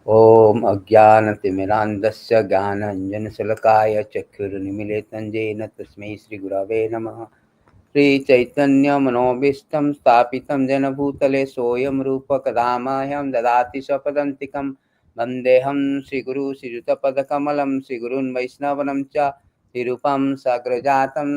ॐ अज्ञानतिमिरान्धस्य ज्ञानाञ्जनशलाकाय चक्षुरुन्मीलितं येन तस्मै श्रीगुरवे नमः। श्रीचैतन्यमनोभीष्टं स्थापितं येन भूतले सोऽयं रूपकदा मह्यं ददाति स्वपदान्तिकं। वन्देऽहं श्रीगुरुं श्रीयुतपदकमलं श्रीगुरून् वैष्णवांश्च श्रीरूपं साग्रजातं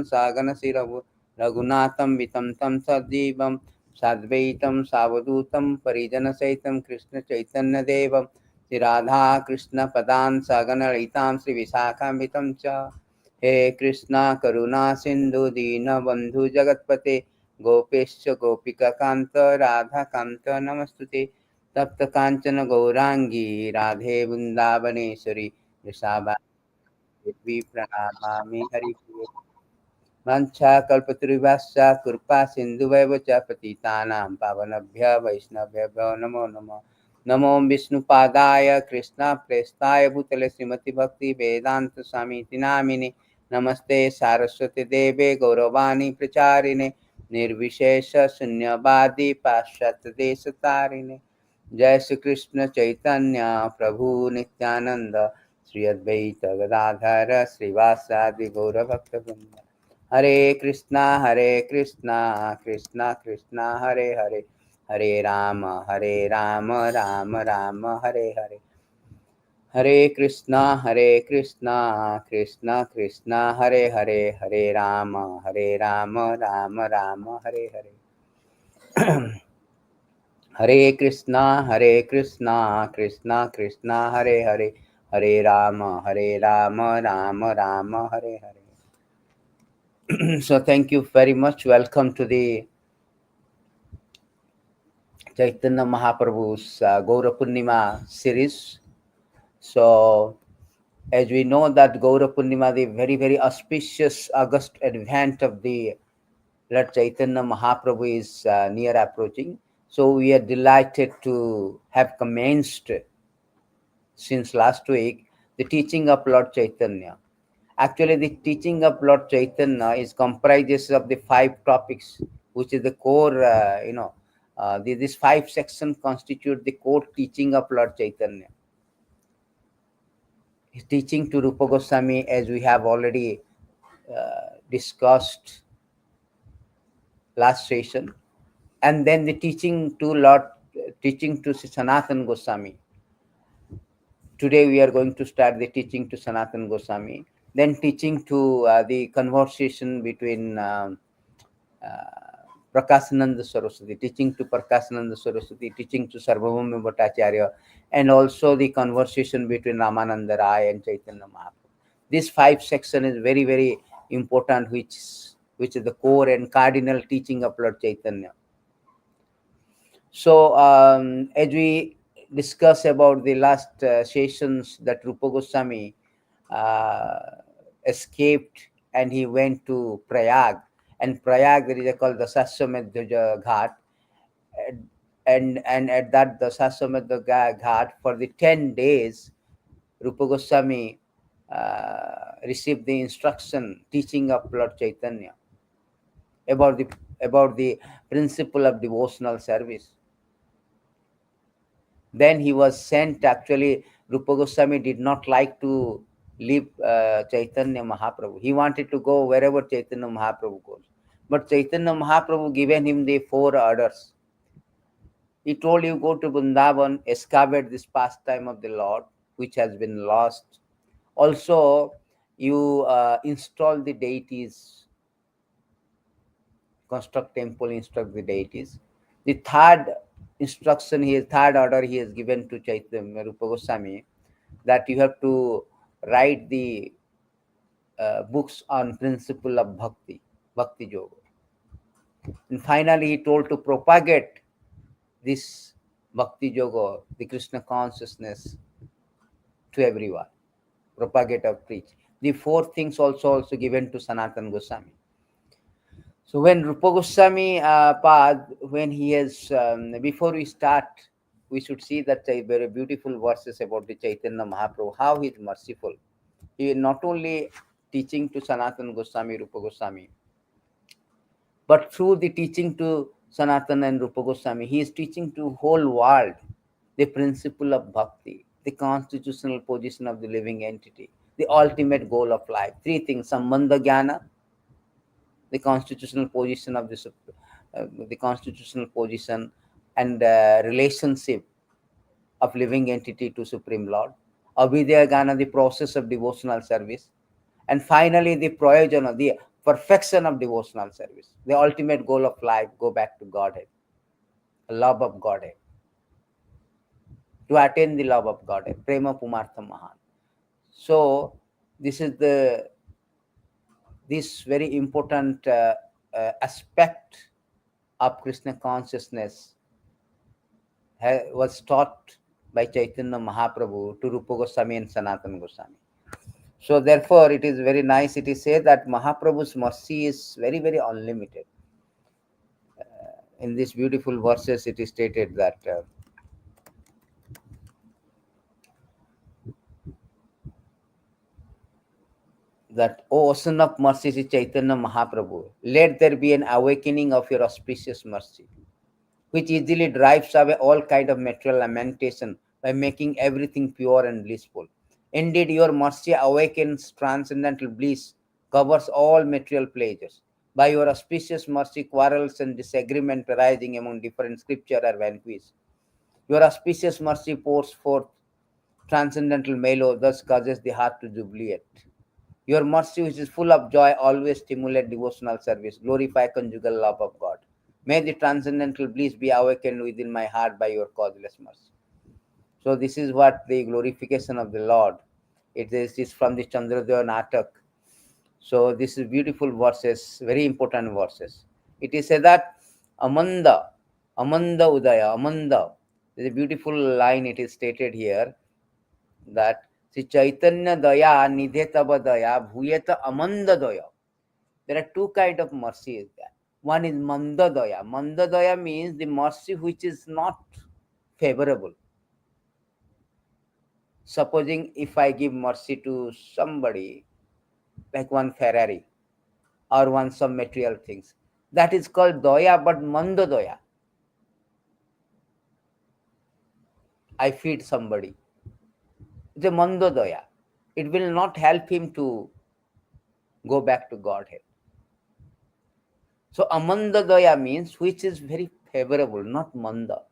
रघुनाथं वितं तं सजीवं साद्वैतं सावधूतं परिजनसहितं कृष्णचैतन्यदेवं श्रीराधाकृष्णपदान् सगणललितां श्रीविशाखान्वितं च। हे कृष्णा करुणा सिंधु दीनबंधु जगतपते गोपेश गोपिकांत राधा कांत नमस्तुते। तप्त कांचन गौरांगी राधे वृंदावनेश्वरी वृषाभादेवी प्रणमामि हरिप्रिये। वाञ्छाकल्पतरुभ्यश्च कृपा सिन्धुभैव च पतितानां पावनेभ्यः वैष्णवेभ्यो नमो नमः। नमो विष्णुपादाय कृष्णप्रेष्ठाय भूतले श्रीमति भक्ति वेदांत स्वामी नामिने। नमस्ते सारस्वती देवे गौरवाणी प्रचारिणे निर्विशेष शून्यवादी पाश्चात्य देश तारिणे। जय श्री कृष्ण चैतन्य प्रभु नित्यानंद श्री अद्वैत गदाधर श्रीवासादि गौरभक्तवृंद। हरे कृष्णा कृष्णा कृष्णा हरे हरे हरे राम राम राम हरे हरे। हरे कृष्णा कृष्णा कृष्णा हरे हरे हरे राम राम राम हरे हरे। हरे Krishna Krishna Krishna Hare Hare Hare Ram Ram Ram Hare Hare. So thank you very much. Welcome to the Chaitanya Mahaprabhu's Gaura Purnima series. So as we know that Gaura Purnima, the very, very auspicious August advent of the Lord Chaitanya Mahaprabhu is near approaching. So we are delighted to have commenced since last week the teaching of Lord Chaitanya. Actually, the teaching of Lord Chaitanya is comprises of the 5 topics, which is the core, these 5 sections constitute the core teaching of Lord Chaitanya. His teaching to Rupa Goswami, as we have already discussed last session, and then the teaching to Sanātana Gosvāmī. Today we are going to start the teaching to Sanātana Gosvāmī, then teaching to the conversation between Prakāsananda Saraswati, teaching to Prakāsananda Saraswati, teaching to Sarvabhauma Bhattacharya, and also the conversation between Ramananda Rai and Chaitanya Mahaprabhu. This 5 section is very, very important, which is the core and cardinal teaching of Lord Chaitanya. So as we discuss about the last sessions, that Rupa Goswami escaped and he went to Prayag, and Prayag there is called the Saswamedh Ghat, and at that the Saswamedh Ghat for the 10 days Rupa Goswami received the instruction teaching of Lord Chaitanya about the principle of devotional service. Then he was sent. Actually, Rupa Goswami did not like to leave Chaitanya Mahaprabhu. He wanted to go wherever Chaitanya Mahaprabhu goes. But Chaitanya Mahaprabhu given him the 4 orders. He told you, go to Vrindavan, excavate this pastime of the Lord, which has been lost. Also, you install the deities, construct temple, instruct the deities. The third third order he has given to Chaitanya Rupa Goswami, that you have to write the books on principle of bhakti yoga. And finally, he told to propagate this bhakti yoga, the Krishna consciousness, to everyone, propagate or preach. The 4 things also given to Sanātana Gosvāmī. So when Rupa Goswami when he has, before we start, we should see that very beautiful verses about the Chaitanya Mahaprabhu, how he is merciful. He is not only teaching to Sanātana Gosvami, Rupa Goswami, but through the teaching to Sanātana and Rupa Goswami, he is teaching to whole world the principle of bhakti, the constitutional position of the living entity, the ultimate goal of life. Three things: Sambandha Jnana, the constitutional position of the constitutional position and relationship of living entity to Supreme Lord. Abhidya Jnana, the process of devotional service. And finally, the prayojana, the perfection of devotional service. The ultimate goal of life, go back to Godhead, love of Godhead. To attain the love of Godhead, prema pumartham mahan. So this is this very important aspect of Krishna consciousness was taught by Chaitanya Mahaprabhu to Rupa Goswami and Sanātana Gosvāmī. So therefore, it is very nice. It is said that Mahaprabhu's mercy is very, very unlimited. In these beautiful verses, it is stated that O ocean of mercy, Śrī Caitanya Mahāprabhu, let there be an awakening of your auspicious mercy, which easily drives away all kind of material lamentation by making everything pure and blissful. Indeed, your mercy awakens transcendental bliss, covers all material pleasures. By your auspicious mercy, quarrels and disagreement arising among different scriptures are vanquished. Your auspicious mercy pours forth transcendental mellow, thus causes the heart to jubilate. Your mercy, which is full of joy, always stimulate devotional service, glorify conjugal love of God. May the transcendental bliss be awakened within my heart by your causeless mercy. So this is what the glorification of the Lord. It is from the Chandrodaya Natak. So this is beautiful verses, very important verses. It is said that Amanda Udaya, Amanda. There is a beautiful line, it is stated here that Śrī Caitanya Daya Nidhe Tava Daya Bhuyeta Amanda Daya. There are two kinds of mercy. One is Manda Daya. Manda Daya means the mercy which is not favorable. Supposing if I give mercy to somebody, like one Ferrari or one some material things, that is called Daya, but Manda Daya. I feed somebody. It's a Manda Daya. It will not help him to go back to Godhead. So Amanda Daya means which is very favorable, not Manda.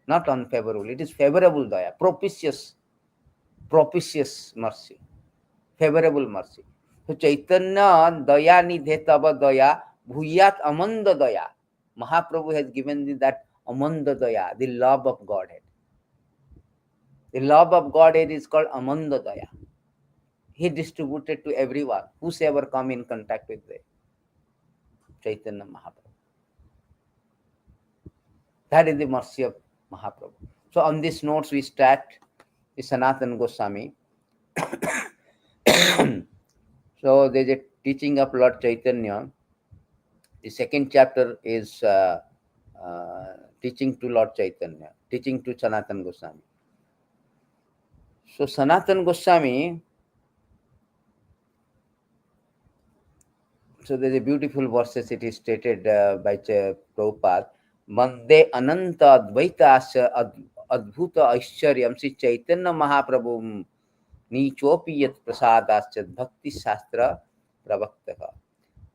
Not unfavorable. It is favorable Daya, propitious mercy, favorable mercy. So Chaitanya Daya Nidhe Tava Daya Bhuyat Amanda Daya. Mahaprabhu has given you that Amanda Daya, the love of Godhead. The love of Godhead is called Amanda Daya. He distributed to everyone, whosoever come in contact with the Chaitanya Mahaprabhu. That is the mercy of Mahaprabhu. So on these notes we start the Sanātana Gosvāmī. So there is a teaching of Lord Chaitanya. The second chapter is teaching to Lord Chaitanya, teaching to Sanātana Gosvāmī. So Sanātana Gosvāmī, so there is a beautiful verses, it is stated by Prabhupada. Mande ananta advaita adbhuta aishcharyam Śrī Caitanya Mahāprabhu nichopi yat prasadasya bhakti shastra pravaktaka.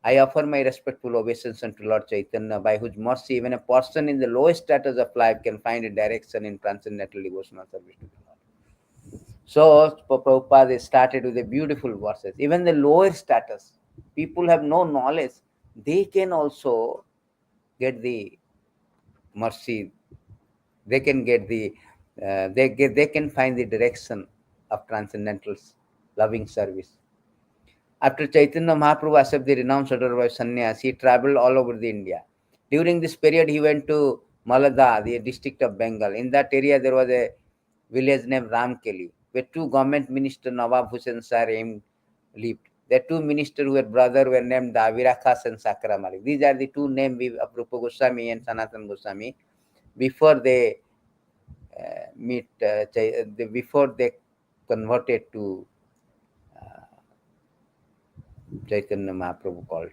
I offer my respectful obeisance unto Lord Chaitanya, by whose mercy even a person in the lowest status of life can find a direction in transcendental devotional service to the Lord. So Prabhupada started with the beautiful verses. Even the lower status, people have no knowledge, they can also get the mercy. They can get the they can find the direction of transcendental loving service. After Chaitanya Mahaprabhu accepted the renounced order by sannyas, he traveled all over the India. During this period, he went to Malada, the district of Bengal. In that area, there was a village named Ramkeli, where two government ministers, Nawab Hussain Shah lived. The two ministers who were brothers were named Davirakhas and Sakra Malik. These are the two names of Rupa Goswami and Sanātana Gosvāmī before they before they converted to Chaitanya Mahaprabhu called.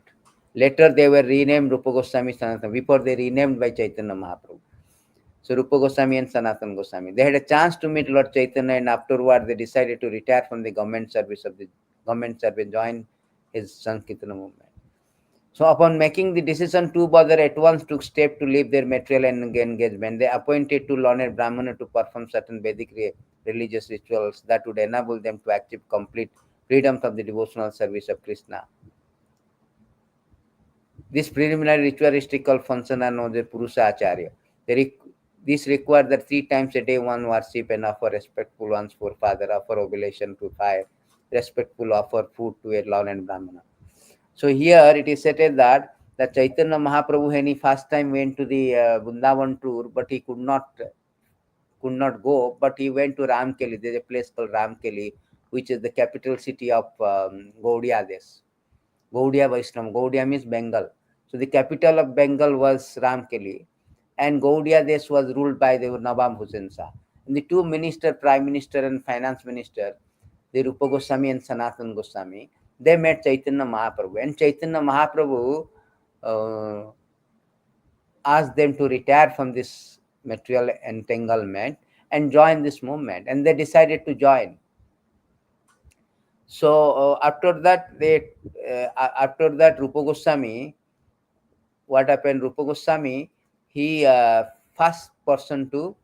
Later they were renamed Rupa Goswami Sanatana, before they renamed by Chaitanya Mahaprabhu. So Rupa Goswami and Sanātana Gosvāmī, they had a chance to meet Lord Chaitanya, and afterward they decided to retire from the government service, join his Sankirtana movement. So upon making the decision, two brothers at once took step to leave their material engagement. They appointed two learned Brahmana to perform certain Vedic religious rituals that would enable them to achieve complete freedom from the devotional service of Krishna. This preliminary ritualistic function are known as Purusha Acharya. This required that 3 times a day one worship and offer respectful ones for father, offer oblation to fire, respectful offer food to a learned Brahmana. So here it is stated that the Chaitanya Mahaprabhu, when he first time went to the Vrindavan tour, but he could not go, but he went to Ramkeli. There is a place called Ramkeli, which is the capital city of Gaudiya Desh. Gaudiya Vaishnava. Gaudiya means Bengal. So the capital of Bengal was Ramkeli, and Gaudiya Desh was ruled by the Nawab Hussain Shah. And the two minister, prime minister and finance minister, the Rupa Goswami and Sanātana Gosvāmī, they met Chaitanya Mahaprabhu, and Chaitanya Mahaprabhu asked them to retire from this material entanglement and join this movement, and they decided to join. So after that, Rupa Goswami, what happened? Rupa Goswami, he first person to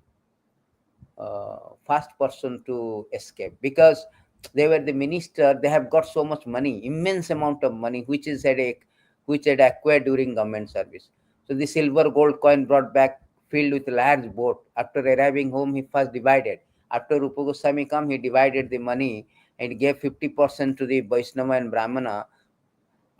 escape, because they were the minister. They have got so much money, immense amount of money, which had acquired during government service. So the silver gold coin brought back filled with a large boat. After arriving home, he first divided. After Rupa Goswami come, he divided the money and gave 50% to the Vaishnava and Brahmana,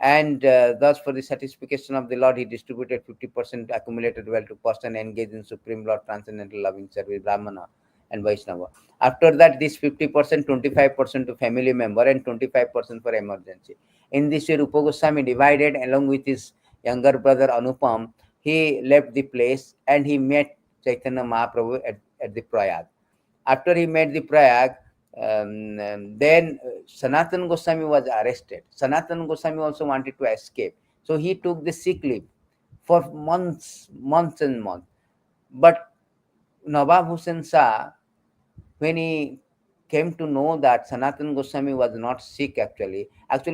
and thus for the satisfaction of the Lord, he distributed 50% accumulated wealth to person engaged in Supreme Lord transcendental loving service, Brahmana and Vaishnava. After that, this 50%, 25% to family member and 25% for emergency. In this way, Rupa Goswami divided along with his younger brother Anupam. He left the place and he met Chaitanya Mahaprabhu at the Prayag. After he met the Prayag, then Sanātana Gosvāmī was arrested. Sanātana Gosvāmī also wanted to escape. So he took the sick leave for months and months. But Nawab Hussain Shah, when he came to know that Sanātana Gosvāmī was not sick actually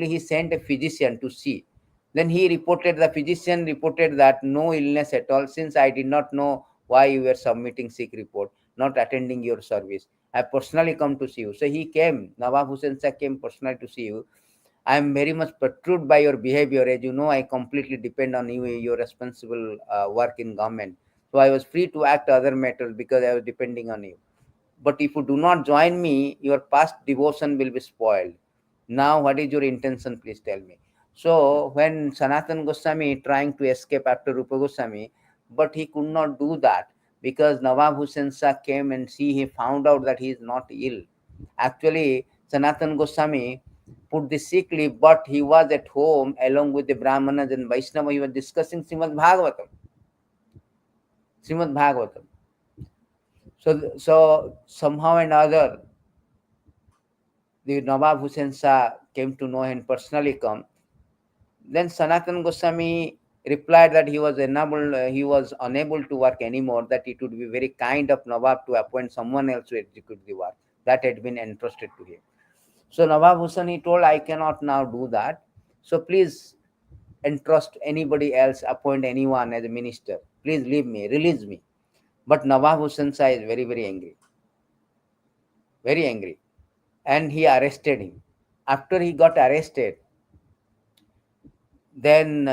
he sent a physician to see. Then the physician reported that no illness at all, since I did not know why you were submitting sick report, not attending your service. I personally come to see you. So he came, Nawab Hussain Shah came personally to see you. I am very much perturbed by your behavior. As you know, I completely depend on you, your responsible work in government. So I was free to act other matters because I was depending on you. But if you do not join me, your past devotion will be spoiled. Now, what is your intention? Please tell me. So when Sanātana Gosvāmī trying to escape after Rupa Goswami, but he could not do that, because Nawab Hussain Shah came and he found out that he is not ill. Actually, Sanātana Gosvāmī put the sick leave, but he was at home along with the Brahmanas and Vaishnava. He was discussing Srimad Bhagavatam. So somehow and other, the Nawab Hussain Shah came to know and personally come. Then Sanātana Gosvāmī replied that he was unable to work anymore, that it would be very kind of Nawab to appoint someone else to execute the work that had been entrusted to him. So Nawab Hussain told, I cannot now do that. So please entrust anybody else, appoint anyone as a minister. Please leave me, release me. But Nawab Hussain Shah is very, very angry. Very angry. And he arrested him. After he got arrested, then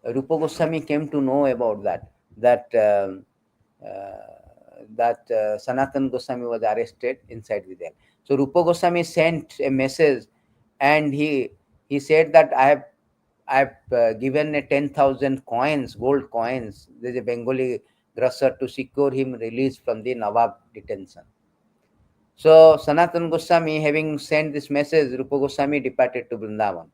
Rupa Goswami came to know about that Sanātana Gosvāmī was arrested inside the jail. So Rupa Goswami sent a message, and he said that I have given a 10,000 coins, gold coins. There's a Bengali grocer to secure him release from the Nawab detention. So Sanātana Gosvāmī, having sent this message, Rupa Goswami departed to Vrindavan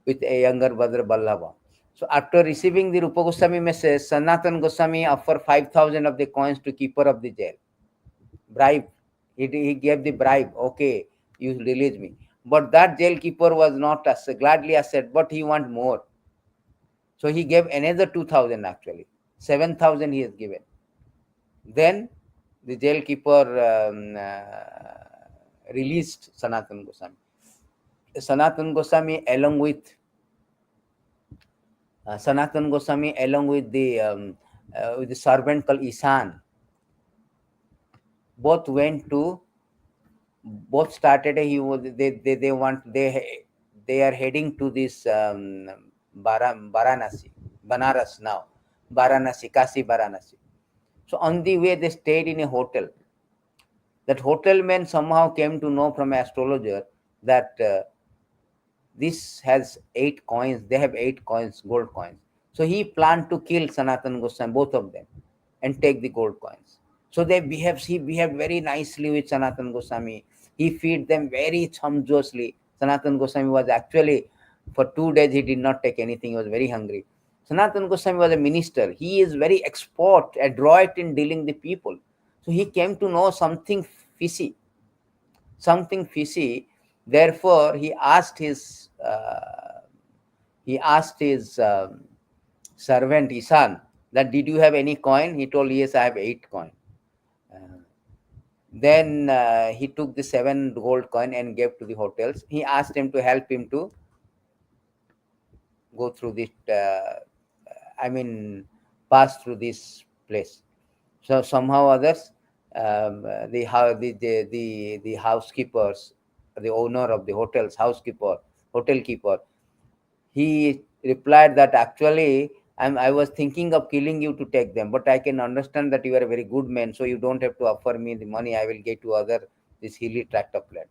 with a younger brother Ballabha. So after receiving the Rupa Goswami message, Sanātana Gosvami offered 5,000 of the coins to keeper of the jail. Bribe. He gave the bribe. Okay, you release me. But that jail keeper was not gladly accepted, but he want more. So he gave another 2,000 actually. 7,000 he has given. Then the jail keeper released Sanātana Gosvāmī. Sanātana Gosvāmī along with the servant called Ishan, both went to both started. He was they are heading to this Banaras now, Kasi Varanasi. So on the way they stayed in a hotel. That hotel man somehow came to know from an astrologer that this has 8 coins. They have 8 coins, gold coins. So he planned to kill Sanātana Gosvāmī, both of them, and take the gold coins. So he behaved very nicely with Sanātana Gosvāmī. He feed them very sumptuously. Sanātana Gosvāmī was actually, for 2 days, he did not take anything. He was very hungry. Sanātana Gosvāmī was a minister. He is very expert, adroit in dealing with people. So he came to know something fishy. Therefore, he asked his servant Ishan that, did you have any coin? He told, yes, I have 8 coin. Then he took the 7 gold coin and gave to the hotels. He asked him to help him to go through this, pass through this place. So somehow others, the housekeepers, the owner of the hotel keeper, he replied that actually I was thinking of killing you to take them, but I can understand that you are a very good man, so you don't have to offer me the money. I will get to this hilly tract of land.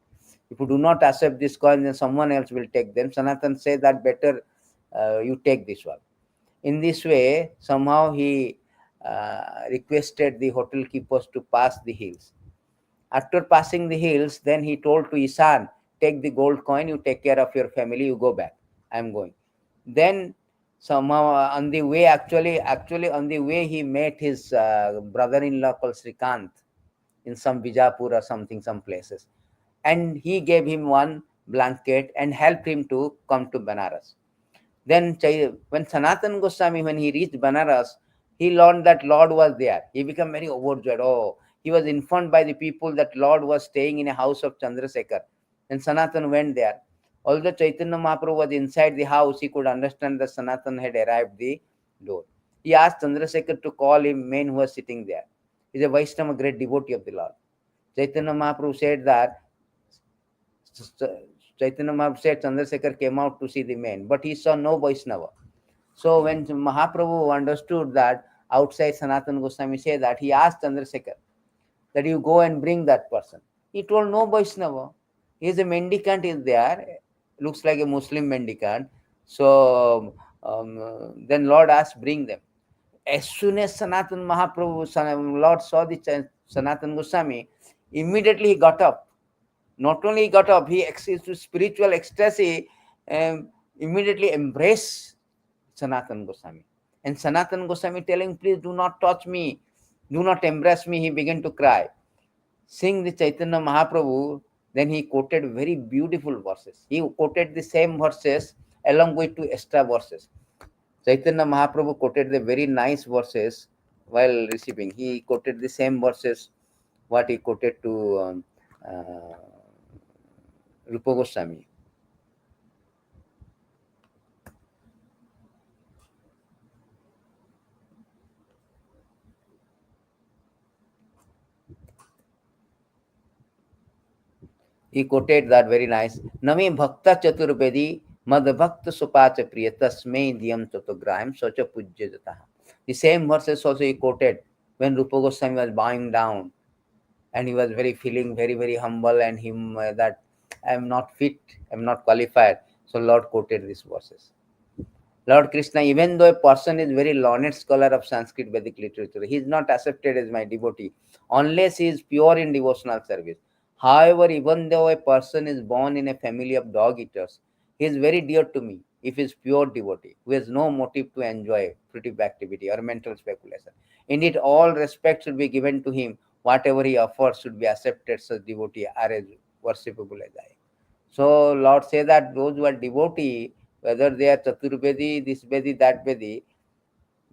If you do not accept this coin, then someone else will take them. Sanatan said that better you take this one. In this way, somehow he requested the hotel keepers to pass the hills. After passing the hills, then he told to Ishan, take the gold coin, you take care of your family, you go back. I am going. Then somehow on the way, actually on the way, he met his brother-in-law called Srikant in some Bijapur or something, some places. And he gave him one blanket and helped him to come to Banaras. Then when Sanātana Gosvāmī, when he reached Banaras, he learned that Lord was there. He became very overjoyed. Oh, he was informed by the people that Lord was staying in a house of Chandrasekhar. And Sanātana went there. Although Chaitanya Mahaprabhu was inside the house, he could understand that Sanātana had arrived the door. He asked Chandrasekhar to call him, man who was sitting there. He is a Vaishnava, great devotee of the Lord. Chaitanya Mahaprabhu said that Chaitanya Mahaprabhu said Chandrasekhar came out to see the man, but he saw no Vaishnava. So when Mahaprabhu understood that outside Sanātana Gosvāmī said that, he asked Chandrasekhar that you go and bring that person. He told no Vaishnava. He is a mendicant is there, looks like a Muslim mendicant. So then Lord asked, bring them. As soon as Sanātana Mahaprabhu, Lord saw the Sanātana Gosvāmī, immediately he got up. Not only he got up, he to spiritual ecstasy, immediately embraced Sanātana Gosvāmī. And Sanātana Gosvāmī telling, please do not touch me, do not embrace me. He began to cry. Seeing the Chaitanya Mahaprabhu, then he quoted very beautiful verses. He quoted the same verses along with 2 extra verses. Chaitanya Mahaprabhu quoted the very nice verses while receiving. He quoted the same verses what he quoted to Rupa Goswami. He quoted that very nice. Nami bhakta chaturvedi mad bhakta supacha priya tasmei diyam chatugraham socha pujya jataha. The same verses also he quoted when Rupa Goswami was bowing down and he was feeling very, very humble and him that I am not fit, I am not qualified. So Lord quoted these verses. Lord Krishna, even though a person is very learned scholar of Sanskrit Vedic literature, he is not accepted as my devotee unless he is pure in devotional service. However, even though a person is born in a family of dog eaters, he is very dear to me if he is pure devotee, who has no motive to enjoy fruitive activity or mental speculation. Indeed, all respect should be given to him. Whatever he offers should be accepted. Such devotee are as worshipable as I. So Lord say that those who are devotee, whether they are Chaturvedi, this Vedi, that Vedi,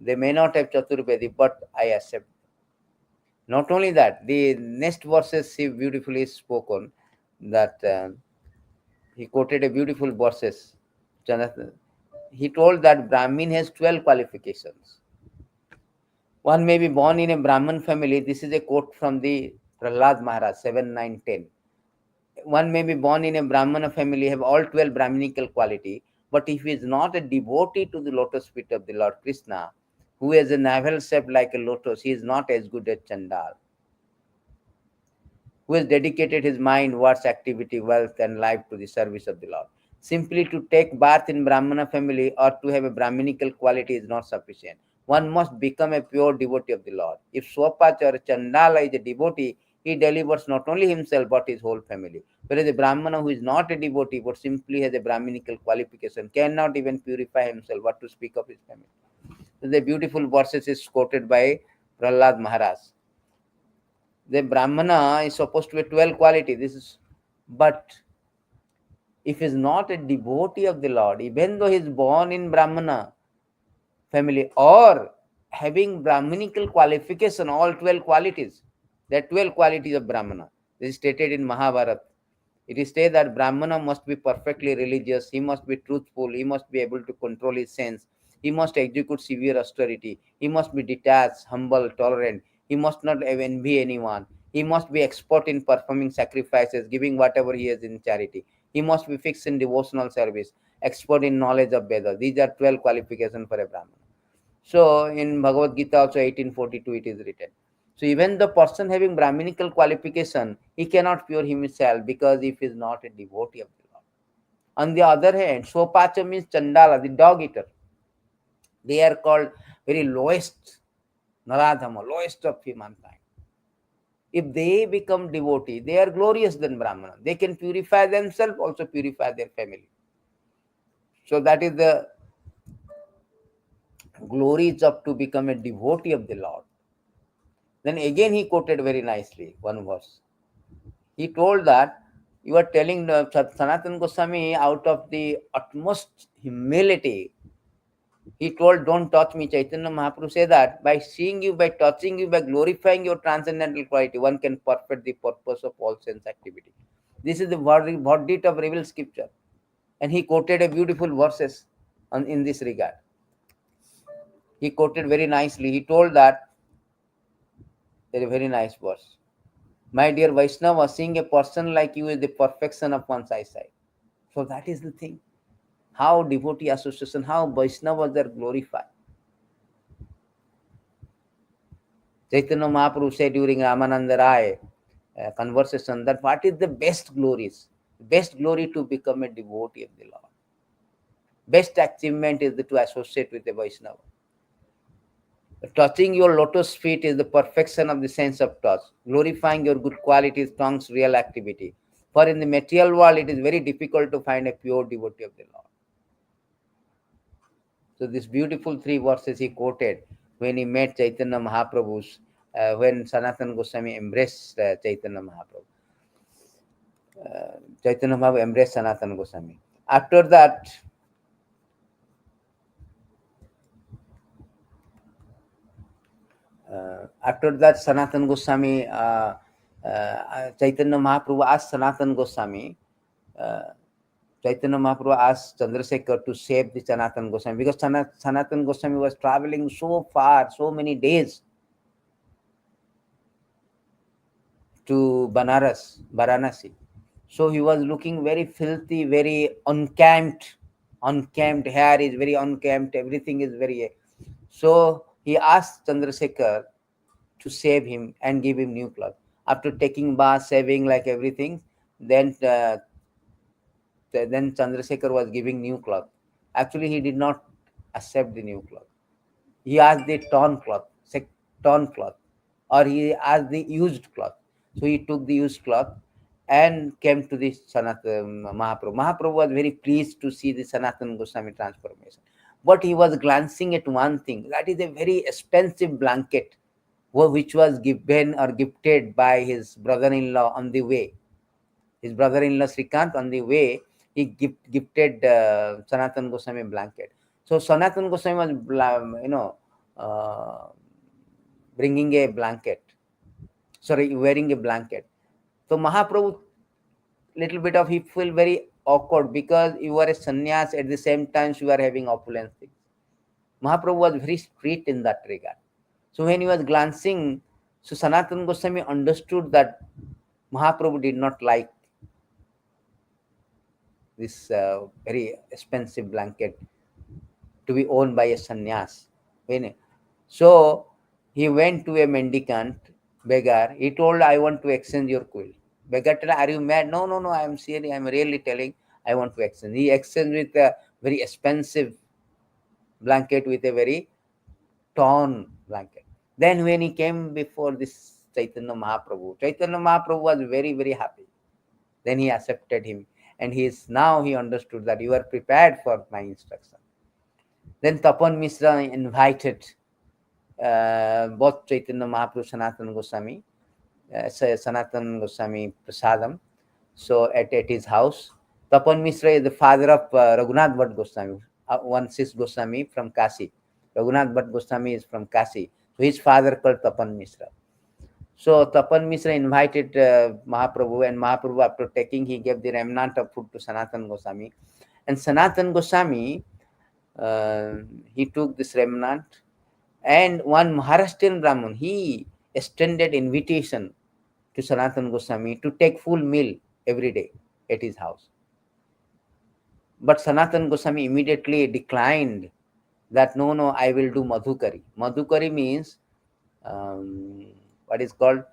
they may not have Chaturvedi, but I accept. Not only that, the next verses he beautifully spoken that he quoted a beautiful verses. Jonathan, he told that Brahmin has 12 qualifications. One may be born in a Brahmin family. This is a quote from the Prahlad Maharaj, 7, 9, 10. One may be born in a Brahmana family, have all 12 Brahminical quality, but if he is not a devotee to the lotus feet of the Lord Krishna, who has a navel shaped like a lotus, he is not as good as Chandal, who has dedicated his mind, words, activity, wealth, and life to the service of the Lord. Simply to take birth in Brahmana family or to have a Brahminical quality is not sufficient. One must become a pure devotee of the Lord. If Swapach or Chandala is a devotee, he delivers not only himself but his whole family. Whereas a Brahmana who is not a devotee but simply has a Brahminical qualification cannot even purify himself, what to speak of his family. So the beautiful verses is quoted by Prahlad Maharaj. The Brahmana is supposed to be 12 quality. But if he is not a devotee of the Lord, even though he is born in Brahmana family or having Brahminical qualification, all 12 qualities, there are 12 qualities of Brahmana. This is stated in Mahabharata. It is stated that Brahmana must be perfectly religious, he must be truthful, he must be able to control his sense, he must execute severe austerity, he must be detached, humble, tolerant, he must not envy anyone, he must be expert in performing sacrifices, giving whatever he has in charity, he must be fixed in devotional service, expert in knowledge of Vedas. These are 12 qualifications for a Brahmana. So in Bhagavad Gita also 1842 it is written. So even the person having Brahminical qualification, he cannot pure himself because if he is not a devotee of the Lord. On the other hand, Sopacha means Chandala, the dog eater. They are called very lowest, Naradhama, lowest of humankind. If they become devotee, they are glorious than Brahmana. They can purify themselves, also purify their family. So that is the glories of to become a devotee of the Lord. Then again he quoted very nicely one verse. He told that you are telling Sanātana Gosvāmī out of the utmost humility. He told, don't touch me. Chaitanya Mahaprabhu said that by seeing you, by touching you, by glorifying your transcendental quality, one can perfect the purpose of all sense activity. This is the verdict of revealed scripture. And he quoted a beautiful verses in this regard. He quoted very nicely. He told that, a very nice verse. My dear Vaishnava, seeing a person like you is the perfection of one's eyesight. So that is the thing. How devotee association, how Vaishnavas are glorified. Chaitanya Mahaprabhu said during Ramananda Rai conversation that what is the best glories? Best glory to become a devotee of the Lord. Best achievement is to associate with a Vaishnava. Touching your lotus feet is the perfection of the sense of touch. Glorifying your good qualities, tongue's real activity. For in the material world, it is very difficult to find a pure devotee of the Lord. So these beautiful three verses he quoted when he met Chaitanya Mahaprabhu's, when Sanātana Gosvāmī embraced Chaitanya Mahaprabhu. Chaitanya Mahaprabhu embraced Sanātana Gosvāmī. After that, Sanātana Gosvāmī, Chaitanya Mahaprabhu asked Sanātana Gosvāmī, Chaitanya Mahaprabhu asked Chandrasekhar to save the Sanātana Gosvāmī because Sanātana Gosvāmī was traveling so far, so many days to Varanasi. So he was looking very filthy, very unkempt. Hair is very unkempt, everything is very. So he asked Chandrasekhar to save him and give him new clothes. After taking bath, saving like everything, then Chandrasekhar was giving new cloth. Actually, he did not accept the new cloth. He asked the torn cloth, or he asked the used cloth. So he took the used cloth and came to the Sanātana Mahaprabhu. Mahaprabhu was very pleased to see the Sanātana Gosvāmī transformation. But he was glancing at one thing. That is a very expensive blanket which was given or gifted by his brother-in-law on the way. His brother-in-law Srikant, on the way, he gifted Sanātana Gosvāmī a blanket. So Sanātana Gosvāmī was, bringing a blanket. Sorry, wearing a blanket. So Mahaprabhu, little bit of, he feel very awkward because you are a sannyas, at the same time you are having opulence things. Mahaprabhu was very strict in that regard. So when he was glancing, so Sanātana Gosvāmī understood that Mahaprabhu did not like this very expensive blanket to be owned by a sannyas. So he went to a mendicant, beggar. He told, I want to exchange your quilt. Beggar told, are you mad? No, no, no, I am serious. I am really telling, I want to exchange. He exchanged with a very expensive blanket with a very torn blanket. Then when he came before this Chaitanya Mahaprabhu was very, very happy. Then he accepted him. And now he understood that you are prepared for my instruction. Then Tapan Mishra invited both Chaitanya Mahaprabhu, Sanātana Gosvāmī, Sanātana Gosvāmī Prasadam. So at his house, Tapan Mishra is the father of Raghunath Bhatt Goswami, one Sis Goswami from Kashi. Raghunath Bhatt Goswami is from Kashi. So his father called Tapan Mishra. So Tapan Mishra invited Mahaprabhu, and Mahaprabhu, after taking, he gave the remnant of food to Sanātana Gosvāmī. And Sanātana Gosvāmī, he took this remnant, and one Maharashtrian Brahmin, he extended invitation to Sanātana Gosvāmī to take full meal every day at his house. But Sanātana Gosvāmī immediately declined that, no, no, I will do Madhukari. Madhukari means what is called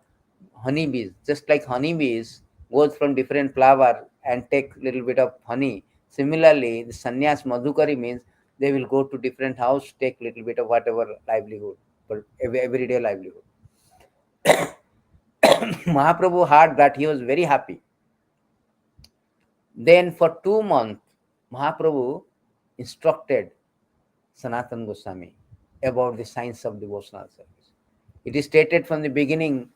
honeybees. Just like honeybees goes from different flower and take little bit of honey. Similarly, the sannyas Madhukari means they will go to different house, take little bit of whatever livelihood, but everyday livelihood. Mahaprabhu heard that, he was very happy. Then for 2 months, Mahaprabhu instructed Sanātana Gosvāmī about the science of devotional service. It is stated from the beginning,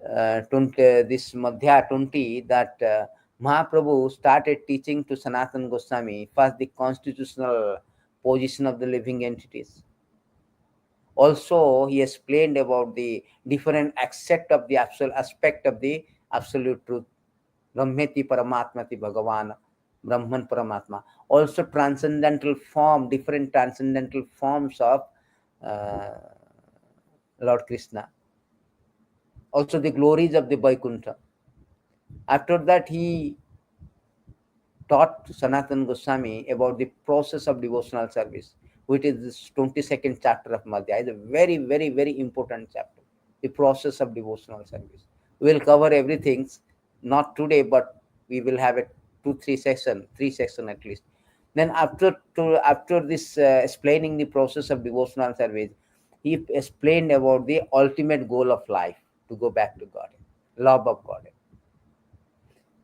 this Madhya 20, that Mahaprabhu started teaching to Sanātana Gosvāmī first the constitutional position of the living entities. Also, he explained about the different aspect of the absolute truth. Brahmeti Paramatmati Bhagavan, Brahman Paramatma. Also transcendental form, different transcendental forms of Lord Krishna. Also the glories of the Vaikuntha. After that, he taught Sanātana Gosvāmī about the process of devotional service, which is this 22nd chapter of Madhya. It's a very, very, very important chapter, the process of devotional service. We will cover everything, not today, but we will have a 3 sessions at least. Then after this explaining the process of devotional service, he explained about the ultimate goal of life, to go back to God, love of God.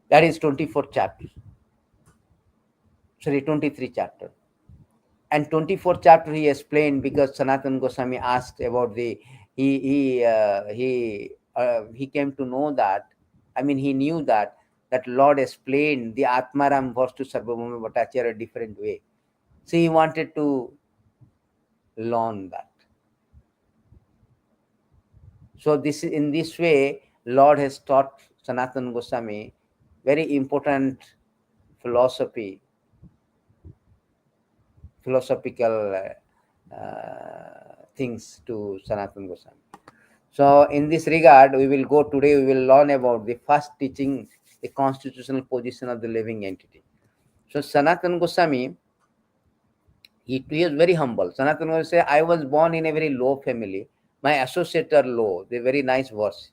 That is 24th chapter. Sorry, 23 chapter. And 24th chapter he explained, because Sanātana Gosvāmī asked about he came to know that, he knew that Lord explained the Atmaram verse to Sarvabhauma Bhattacharya a different way. So he wanted to learn that. So in this way, Lord has taught Sanātana Gosvāmī very important philosophical things to Sanātana Gosvāmī. So in this regard, we will learn about the first teaching, the constitutional position of the living entity. So Sanātana Gosvāmī, he was very humble. Sanātana Gosvāmī said, I was born in a very low family. My associates are low. The very nice verse.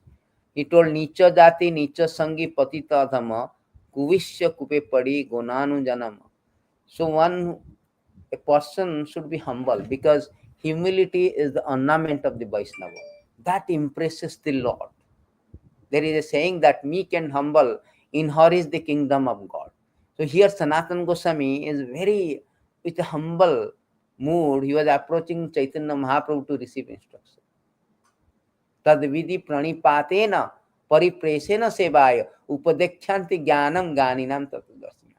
He told, Nicha jati, nicha sangi patita dhamma, kuvishya kupe padi gonanu janama. So a person should be humble, because humility is the ornament of the Vaishnava. That impresses the Lord. There is a saying that meek and humble inherits the kingdom of God. So here Sanātana Gosvāmī is very, with a humble mood, he was approaching Chaitanya Mahaprabhu to receive instruction. Tad vidhi pranipatena paripresena sevaya upadekshyanti jnanam ganinam tatudarsana.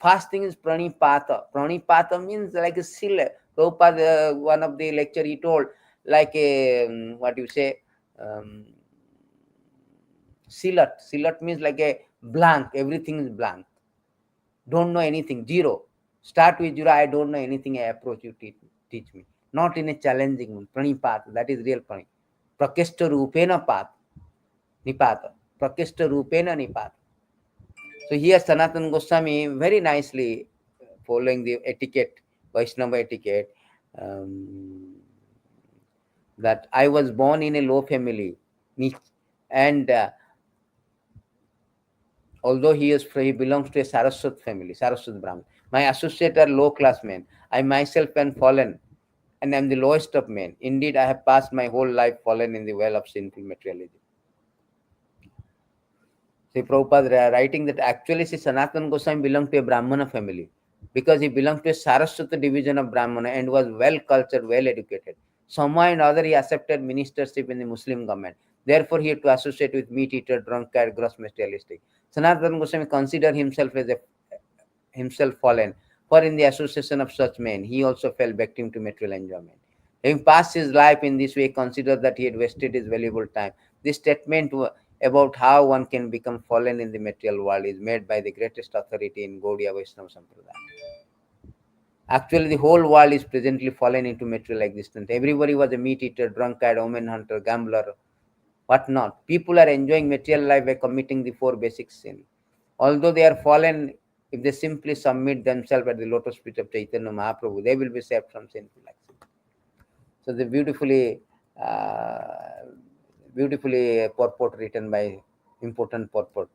First thing is pranipata. Pranipata means like a seal. Prabhupada, one of the lecture he told, like a, what you say, silat. Silat means like a blank. Everything is blank. Don't know anything. Zero. Start with zero. I don't know anything. I approach you, teach me. Not in a challenging one. Pranipata. That is real prani. Prakeshta rupena pat. Nipata. Prakeshta rupena nipata. So here Sanātana Gosvāmī very nicely following the etiquette, Vaishnava etiquette, that I was born in a low family, and although he belongs to a Saraswat family, Saraswat Brahmin, my associates are low class men. I myself am fallen, and am the lowest of men. Indeed, I have passed my whole life fallen in the well of sinful materialism. See, Prabhupada writing that actually Sanātana Gosvāmī belonged to a Brahmana family, because he belonged to a Saraswata division of Brahmana and was well cultured, well educated. Somehow or other he accepted ministership in the Muslim government. Therefore, he had to associate with meat eater, drunkard, gross materialistic. Sanātana Gosvāmī considered himself as himself fallen, for in the association of such men, he also fell victim to material enjoyment. Having passed his life in this way, considered that he had wasted his valuable time. This statement about how one can become fallen in the material world is made by the greatest authority in Gaudiya Vaishnava Sampradaya. Actually, the whole world is presently fallen into material existence. Everybody was a meat eater, drunkard, woman hunter, gambler, what not. People are enjoying material life by committing the four basic sins. Although they are fallen, if they simply submit themselves at the lotus feet of Chaitanya Mahaprabhu, they will be saved from sinful actions. So the beautifully purport written by important purport.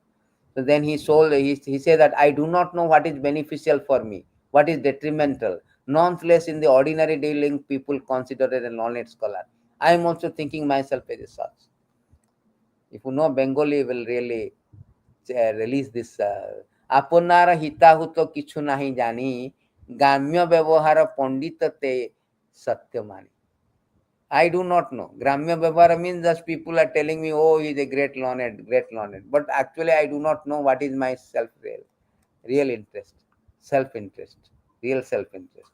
So then he said that I do not know what is beneficial for me, what is detrimental. Nonetheless, in the ordinary dealing, people consider it a learned scholar. I am also thinking myself as such. If you know Bengali, will really release this. Apunar hitahuto kichu nahi jani, gamya vyavahara pandita satyamani. I do not know. Gramya Vyavahara means just people are telling me, oh, he is a great learned. But actually, I do not know what is my real interest, self-interest, real self-interest.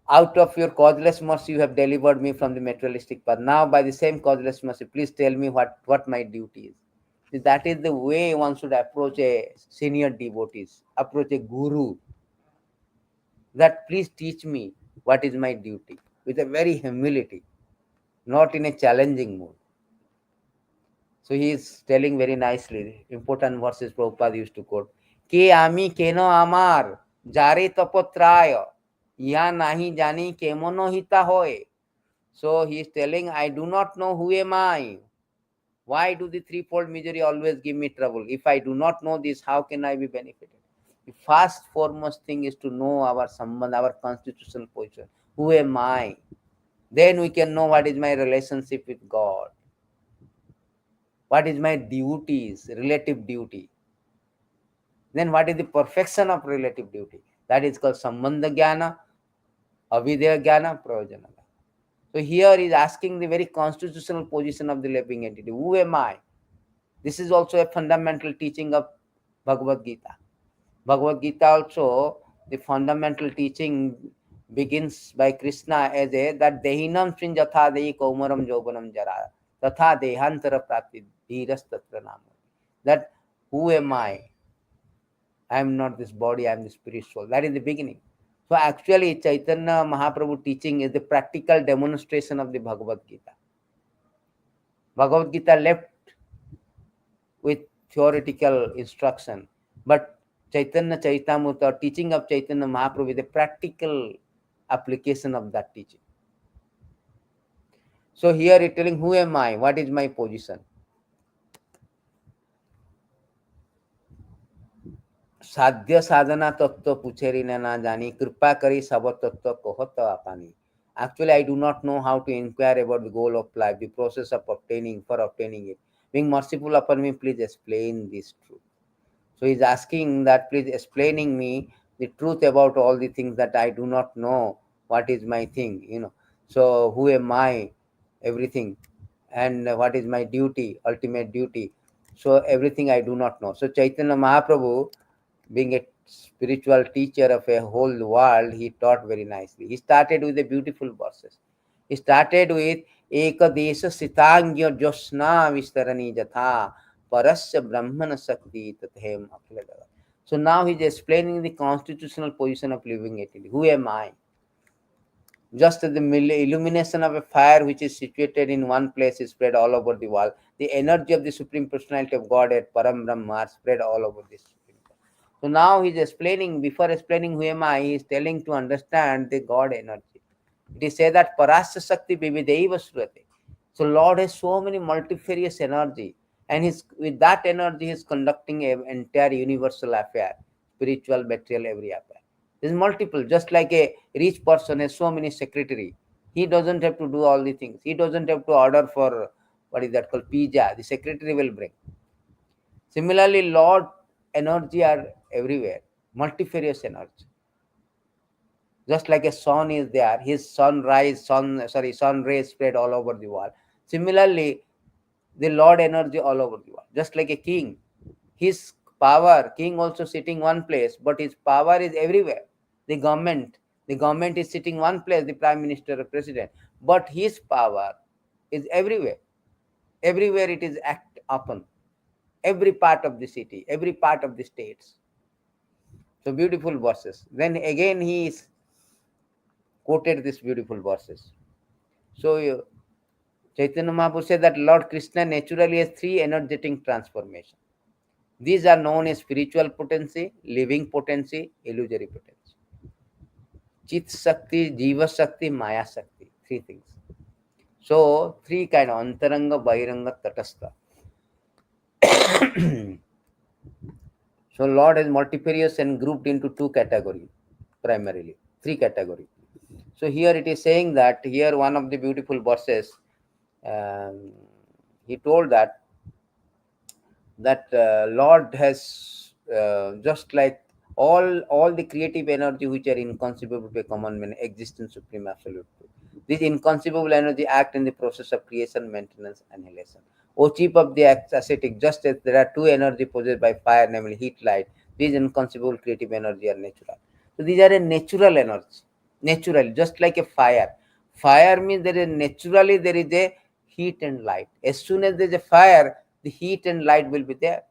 Out of your causeless mercy, you have delivered me from the materialistic path. Now, by the same causeless mercy, please tell me what my duty is. That is the way one should approach a senior devotees, approach a guru. That please teach me what is my duty, with a very humility, not in a challenging mood. So he is telling very nicely, important verses Prabhupada used to quote. Ke ami keno amar, jare tapotraya, ya nahi jani kemono hita hoy. So he is telling, I do not know who am I. Why do the threefold misery always give me trouble? If I do not know this, how can I be benefited? The first foremost thing is to know our sambandh, our constitutional position. Who am I? Then we can know what is my relationship with God. What is my duties, relative duty? Then what is the perfection of relative duty? That is called Sambandha Jnana, Avidya Jnana, Prayojana. So here is asking the very constitutional position of the living entity. Who am I? This is also a fundamental teaching of Bhagavad Gita. Bhagavad Gita also, the fundamental teaching begins by Krishna as that Dehinam Srinjatha Dehi Kaumaram Jobanam Jara Tatha Dehantara Prati Dhiras Tatra Nama. That who am I? I am not this body, I am the spirit soul. That is the beginning. So actually Chaitanya Mahaprabhu teaching is the practical demonstration of the Bhagavad Gita. Bhagavad Gita left with theoretical instruction, but Chaitanya Charitamrita, teaching of Chaitanya Mahaprabhu, is a practical application of that teaching. So here he's telling, who am I? What is my position? साध्य साधना तत्व पुछेरी ना जानी कृपा करी सब तत्व कहत आपानी. Actually, I do not know how to inquire about the goal of life, the process of obtaining it. Being merciful upon me, please explain this truth. So he's asking that, please explaining me the truth about all the things that I do not know. What is my thing, So who am I? Everything. And what is my duty, ultimate duty? So everything I do not know. So Chaitanya Mahaprabhu, being a spiritual teacher of a whole world, he taught very nicely. He started with the beautiful verses. He started with Ekadesha Sitangya Josna Vistarani Jatha Parasya Brahmana Sakti Tathem Akhiladava. So now he is explaining the constitutional position of living entity. Who am I? Just as the illumination of a fire which is situated in one place is spread all over the world, the energy of the Supreme Personality of Godhead, Param Brahma, are spread all over this. So now he is explaining, before explaining who am I, he is telling to understand the God energy. It is said that Parasya Sakti Vividaiva Surate. So Lord has so many multifarious energy, and with that energy he is conducting an entire universal affair, spiritual, material, every affair. There's multiple, just like a rich person has so many secretary. He doesn't have to do all the things. He doesn't have to order for what is that called pizza. The secretary will bring. Similarly, Lord energy are everywhere, multifarious energy. Just like a sun is there, his sun rays spread all over the world. Similarly, the Lord energy all over the world. Just like a king, his power, king also sitting one place, but his power is everywhere. The government is sitting one place, the prime minister or president, but his power is everywhere. Everywhere it is act upon. Every part of the city, every part of the states. So beautiful verses. Then again he is quoted these beautiful verses. So Chaitanya Mahaprabhu said that Lord Krishna naturally has three energetic transformations. These are known as spiritual potency, living potency, illusory potency. Chit Shakti, Jiva Shakti, Maya Shakti. Three things. So three kind of Antaranga, Bahiranga, Tatastha. So Lord has multifarious and grouped into two categories, primarily. Three categories. So here it is saying that, here one of the beautiful verses, he told that Lord has just like all the creative energy which are inconceivable by common man exist in supreme absolute truth. This inconceivable energy act in the process of creation, maintenance, annihilation. O chief of the ascetic, just as there are two energy possessed by fire, namely heat, light, these inconceivable creative energy are natural. So these are a natural energy, natural, just like a fire. Fire means there is naturally there is a heat and light. As soon as there is a fire, the heat and light will be there.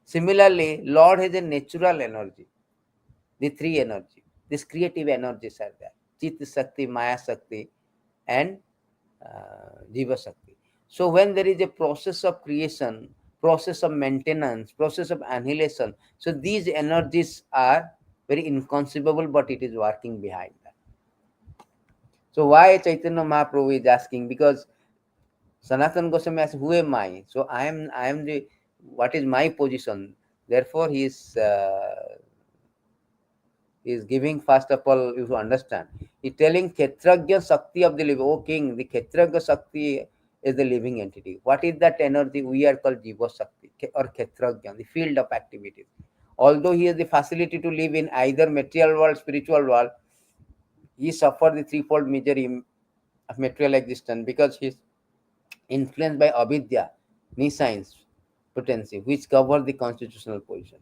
Similarly, Lord has a natural energy, the three energy. These creative energies are there. Chit Shakti, Maya Shakti, and Jiva Shakti. So when there is a process of creation, process of maintenance, process of annihilation, so these energies are very inconceivable, but it is working behind that. So why Chaitanya Mahaprabhu is asking? Because Sanātana Gosvāmī asks, who am I? So I am the, what is my position? Therefore, he is giving, first of all, you to understand. He is telling Kshetrajna Shakti of the living. O king, the Kshetrajna Shakti is the living entity. What is that energy? We are called Jiva Shakti or Kshetrajna, the field of activities. Although he has the facility to live in either material world, spiritual world, he suffered the threefold misery of material existence because he is influenced by avidya, nescience, potency, which cover the constitutional position.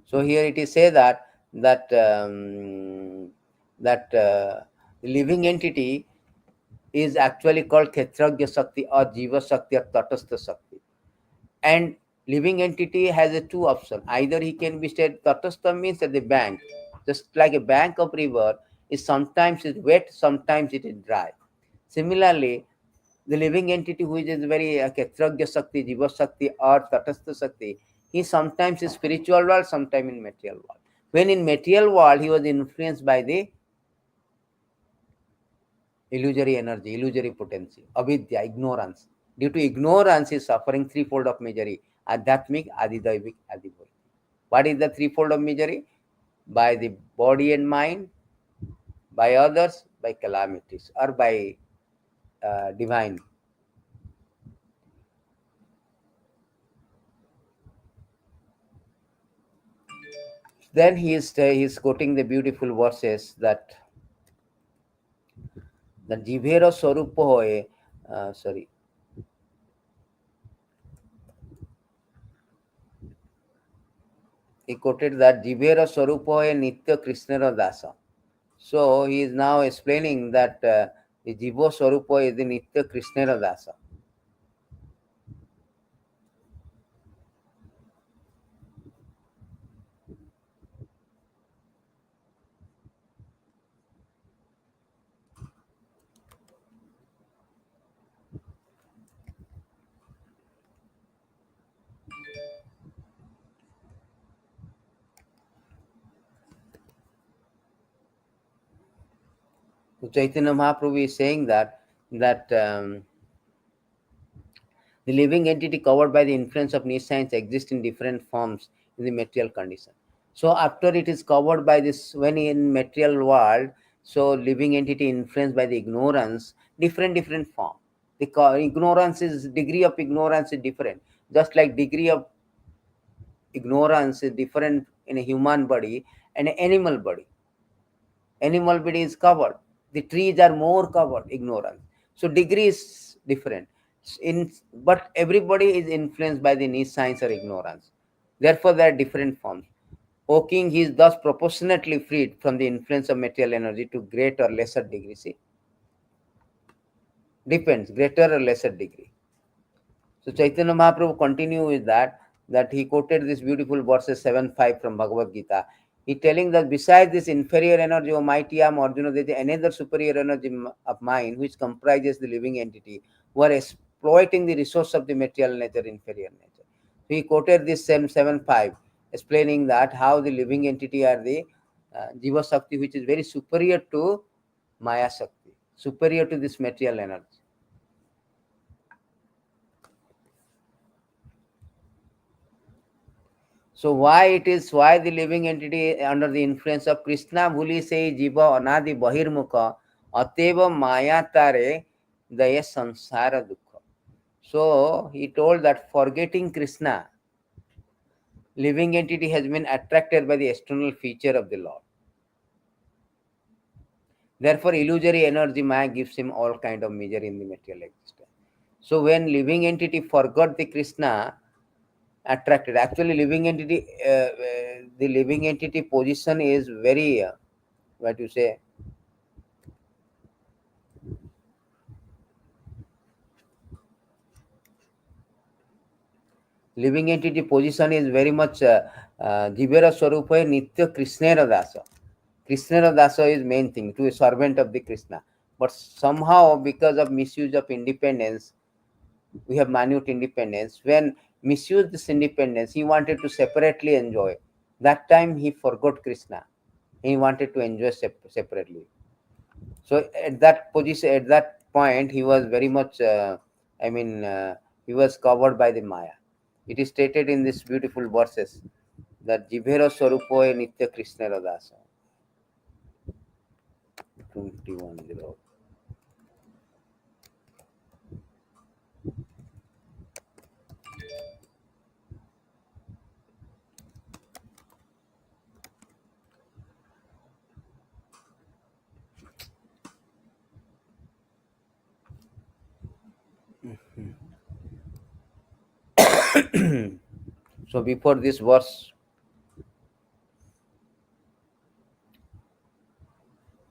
So here it is say that the living entity is actually called Kshetrajna Shakti or Jiva Shakti or Tatastha Shakti. And living entity has a two options. Either he can be said Tatastha means at the bank, just like a bank of river is sometimes is wet, sometimes it is dry. Similarly, the living entity which is very Kshetrajna Shakti, Jiva Shakti or Tatastha Shakti, he sometimes is spiritual world, sometimes in material world. When in material world, he was influenced by the illusory energy, illusory potency, avidya, ignorance. Due to ignorance, he is suffering threefold of misery, adhyatmic, adidaivic, adibhautik. What is the threefold of misery? By the body and mind, by others, by calamities, or by divine. Then he is quoting the beautiful verses that Jivhera Swarupa hoye, sorry. he quoted that Jivera Swarupa e Nitya Krishnara Dasa. So he is now explaining that the Jiva Swarupa is the Nitya Krishnara Dasa. So Chaitanya Mahaprabhu is saying that the living entity covered by the influence of nescience exists in different forms in the material condition. So after it is covered by this, when in material world, so living entity influenced by the ignorance, different form. The ignorance is degree of ignorance is different. Just like degree of ignorance is different in a human body and an animal body. Animal body is covered. The trees are more covered, ignorance. So degree is different. But everybody is influenced by the nescience or ignorance. Therefore, there are different forms. O king, he is thus proportionately freed from the influence of material energy to greater or lesser degree. See, depends, greater or lesser degree. So Chaitanya Mahaprabhu continue with that he quoted this beautiful verses 7-5 from Bhagavad Gita. He telling that besides this inferior energy, O mighty Am Arjuna, there is another superior energy of mind which comprises the living entity who are exploiting the resource of the material nature, inferior nature. So he quoted this 7-5, explaining that how the living entity are the Jiva Shakti, which is very superior to Maya Shakti, superior to this material energy. So why the living entity under the influence of Krishna bhuli se jiva anadi bahirmukha ateva maya tare daya sansara dukha. So he told that forgetting Krishna, living entity has been attracted by the external feature of the Lord. Therefore, illusory energy maya gives him all kind of misery in the material existence. So when living entity forgot the Krishna, attracted. Actually, the living entity position is very, what you say, living entity position is very much Jivera Swarupa Nitya Krishnera Dasa. Krishnera Dasa is main thing, to a servant of the Krishna. But somehow, because of misuse of independence, we have minute independence. When misused this independence, he wanted to separately enjoy. That time he forgot Krishna. He wanted to enjoy separately. So at that position, at that point, he was very much, he was covered by the Maya. It is stated in these beautiful verses that Jivhera Swarupoe Nitya Krishna Radasa. 21. So before this verse,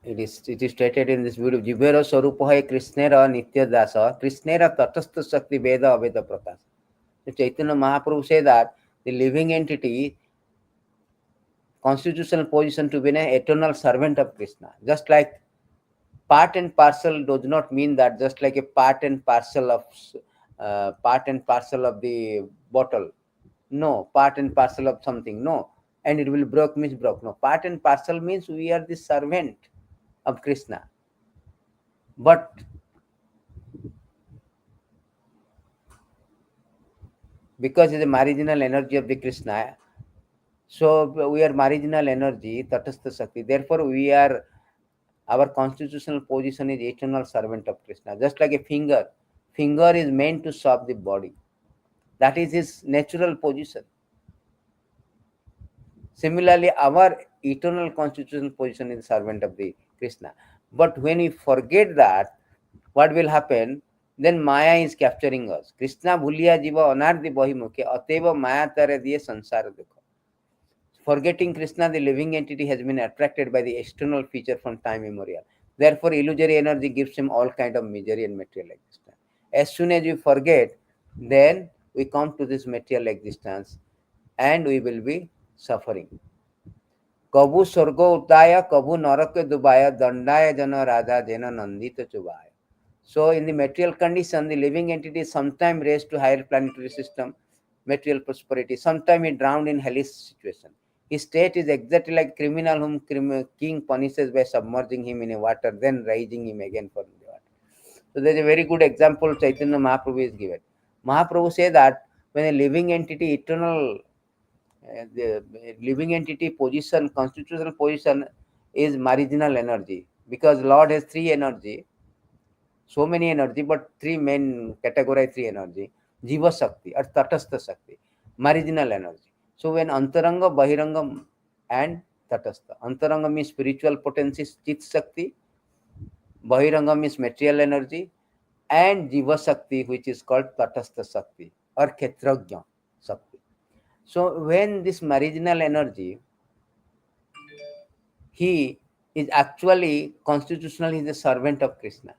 it is stated in this video, Jivera Swarupoe Krishnera Nitya Dasa, Krishnera Tatastha Sakti Veda Aveda Prakas. So Chaitanya Mahaprabhu say that the living entity constitutional position to be an eternal servant of Krishna. Just like part and parcel does not mean that just like a part and parcel of the bottle. No, part and parcel of something. No, and it will broke means broke. No, part and parcel means we are the servant of Krishna. But because it's the marginal energy of the Krishna, so we are marginal energy, Tatastha Sakti. Therefore, our constitutional position is eternal servant of Krishna. Just like a finger. Finger is meant to serve the body. That is his natural position. Similarly, our eternal constitutional position is servant of the Krishna. But when we forget that, what will happen? Then Maya is capturing us. Krishna bhuliya jiva anardi bahimukhe ateva maya tare diye sansara dukha. Forgetting Krishna, the living entity has been attracted by the external feature from time immemorial. Therefore, illusory energy gives him all kind of misery and material existence. As soon as we forget, then we come to this material existence and we will be suffering. कबू स्वर्ग उताय कबू नरक दुबाय दंडाय जन राजा जेन Nandit चुबाय. So in the material condition, the living entity sometimes raised to higher planetary system, material prosperity. Sometimes he drowned in hellish situation. His state is exactly like criminal whom king punishes by submerging him in a water, then raising him again from the water. So there is a very good example Chaitanya Mahaprabhu is given. Mahaprabhu says that when a living entity, eternal the living entity position, constitutional position is marginal energy, because Lord has three energy, so many energy, but three main categorize three energy: Jiva Shakti or Tatastha Shakti, marginal energy. So when Antaranga, Bahiranga, and Tatastha. Antaranga means spiritual potency, Chit Shakti. Bahiranga means material energy, and Jiva Shakti, which is called Tatastha Shakti or Kshetrajna Shakti. So when this marginal energy, he is actually constitutional, he is a servant of Krishna.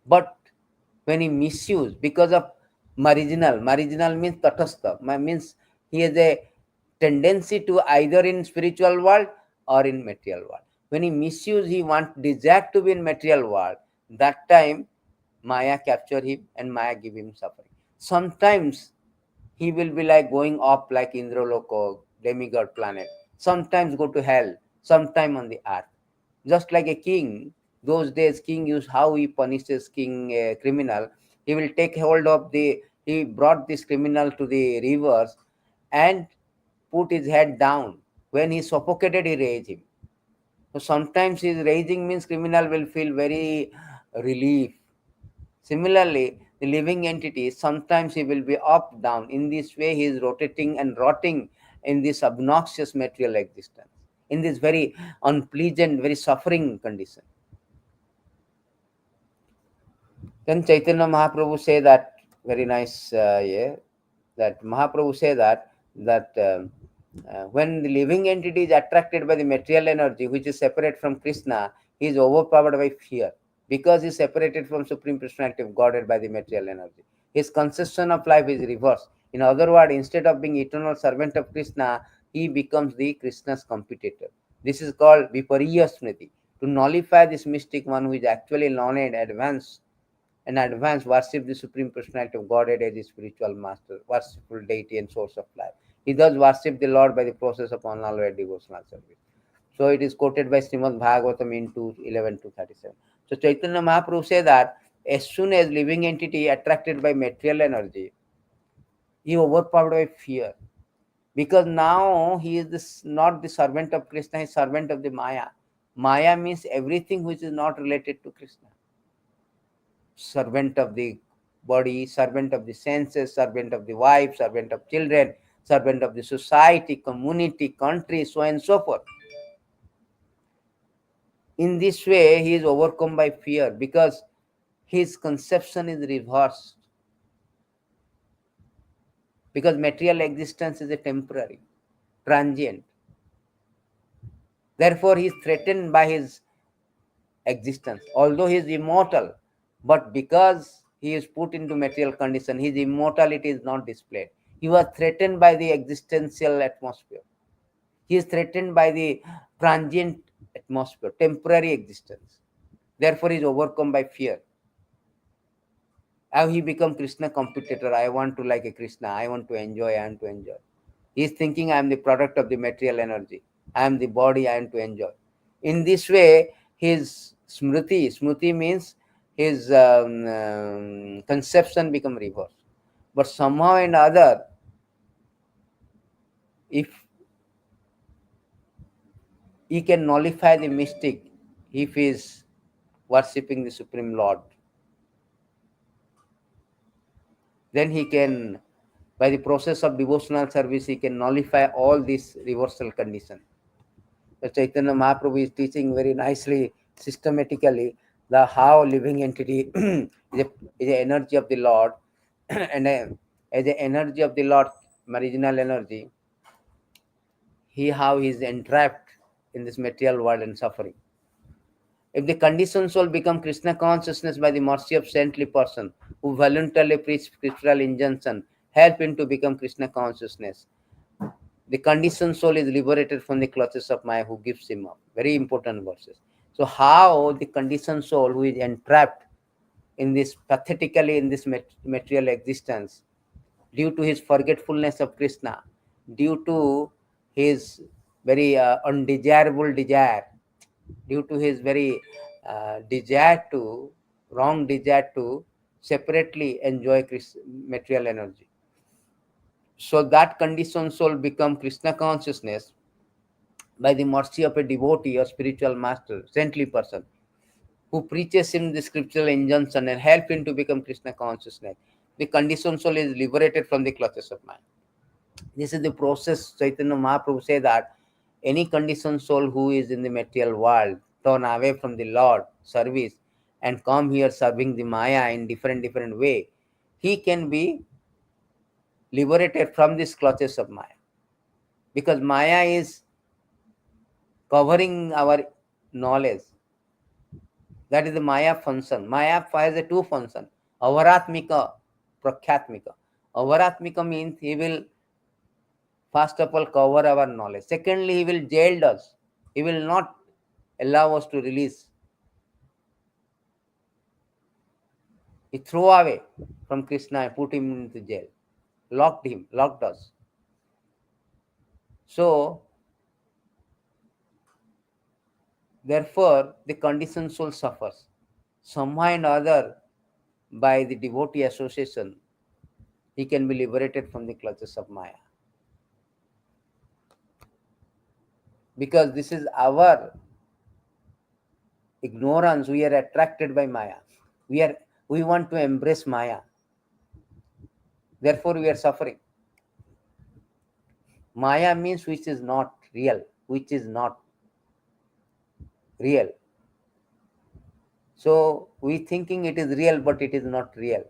But when he misuse because of marginal means tatastha, means he has a tendency to either in spiritual world or in material world. When he misuse, he desire to be in material world. That time Maya capture him and Maya give him suffering. Sometimes he will be like going up like Indraloka, demigod planet. Sometimes go to hell, sometime on the earth. Just like a king, those days king used how he punishes king criminal. He will take hold of he brought this criminal to the rivers and put his head down. When he suffocated, he raised him. So sometimes his raising means criminal will feel very relief. Similarly, the living entity, sometimes he will be up, down. In this way, he is rotating and rotting in this obnoxious material existence, in this very unpleasant, very suffering condition. Then Chaitanya Mahaprabhu say that, very nice, that Mahaprabhu say that when the living entity is attracted by the material energy, which is separate from Krishna, he is overpowered by fear, because he is separated from Supreme Personality of Godhead by the material energy. His conception of life is reversed. In other words, instead of being eternal servant of Krishna, he becomes the Krishna's competitor. This is called Vipariya Smriti. To nullify this mystic one who is actually learned, advanced, worship the Supreme Personality of Godhead as his spiritual master, worshipful deity and source of life. He does worship the Lord by the process of unalloyed devotional service. So it is quoted by Srimad Bhagavatam in 11 to 37. So Chaitanya Mahaprabhu says that as soon as living entity attracted by material energy, he overpowered by fear. Because now he is not the servant of Krishna, he is servant of the Maya. Maya means everything which is not related to Krishna. Servant of the body, servant of the senses, servant of the wife, servant of children, servant of the society, community, country, so on and so forth. In this way, he is overcome by fear because his conception is reversed. Because material existence is a temporary, transient. Therefore, he is threatened by his existence. Although he is immortal, but because he is put into material condition, his immortality is not displayed. He was threatened by the existential atmosphere. He is threatened by the transient atmosphere, temporary existence. Therefore, he is overcome by fear. How he become Krishna competitor. I want to like a Krishna. I want to enjoy. I want to enjoy. He is thinking I am the product of the material energy. I am the body. I am to enjoy. In this way, his smriti means his conception become reversed. But somehow and other, if he can nullify the mystic, if he is worshipping the Supreme Lord, then he can, by the process of devotional service, he can nullify all these reversal conditions. The Chaitanya Mahaprabhu is teaching very nicely, systematically, the how living entity is an energy of the Lord, and as the energy of the Lord, original energy, how he is entrapped in this material world and suffering. If the conditioned soul become Krishna consciousness by the mercy of saintly person who voluntarily preach scriptural injunction, help him to become Krishna consciousness, the conditioned soul is liberated from the clutches of Maya who gives him up. Very important verses. So how the conditioned soul who is entrapped in this pathetically in this material existence due to his forgetfulness of Krishna, due to his very undesirable desire, due to his very wrong desire to separately enjoy material energy. So that conditioned soul become Krishna consciousness by the mercy of a devotee or spiritual master, saintly person, who preaches him the scriptural injunction and help him to become Krishna consciousness. The conditioned soul is liberated from the clutches of mind. This is the process. Chaitanya Mahaprabhu said that any conditioned soul who is in the material world, torn away from the Lord service and come here serving the Maya in different way, he can be liberated from these clutches of Maya. Because Maya is covering our knowledge. That is the Maya function. Maya has a two function. Avaratmika, Prakhyatmika. Avaratmika means he will first of all cover our knowledge. Secondly, he will jail us. He will not allow us to release. He threw away from Krishna and put him into jail. Locked us. So, therefore, the conditioned soul suffers. Somehow or other, by the devotee association, he can be liberated from the clutches of Maya. Because this is our ignorance, we are attracted by Maya. We want to embrace Maya. Therefore, we are suffering. Maya means which is not real, which is not real. So we thinking it is real, but it is not real.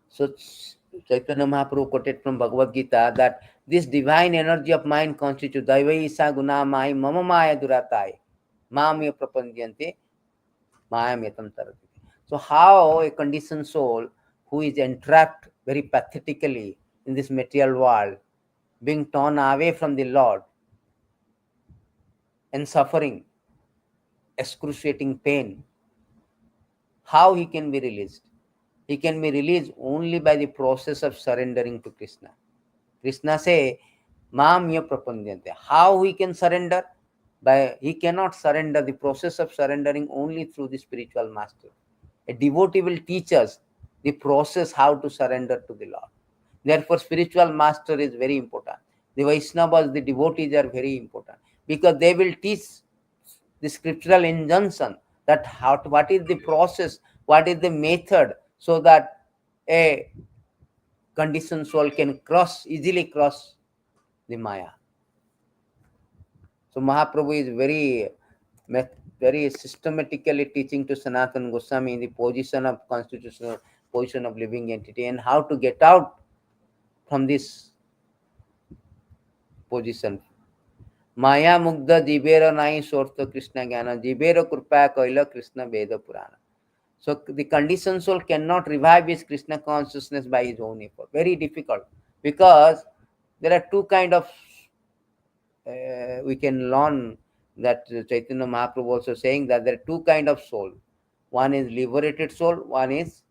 So Chaitanya Mahaprabhu quoted from Bhagavad Gita that this divine energy of mind constitutes Daiva Isa Guna Mai Mama Maya Duratai Mamya Prapandyante Maya Metam Tarati. So how a conditioned soul who is entrapped very pathetically in this material world, being torn away from the Lord and suffering excruciating pain, how he can be released? He can be released only by the process of surrendering to Krishna. Krishna say, Mamya Prapandyante. How he can surrender? He cannot surrender. The process of surrendering only through the spiritual master. A devotee will teach us the process how to surrender to the Lord. Therefore, spiritual master is very important. The Vaishnavas, the devotees are very important because they will teach the scriptural injunction that what is the process, what is the method, so that a conditioned soul can easily cross the Maya. So Mahaprabhu is very systematically teaching to Sanātana Gosvāmī in the position of constitutional position of living entity and how to get out from this position. Maya Mugdha Jibera Nai Sortha Krishna Jnana Jibera Krupa Kaila Krishna Veda Purana. So the conditioned soul cannot revive his Krishna consciousness by his own effort. Very difficult, because there are two kind of we can learn that Chaitanya Mahaprabhu also saying that there are two kind of soul. One is liberated soul, one is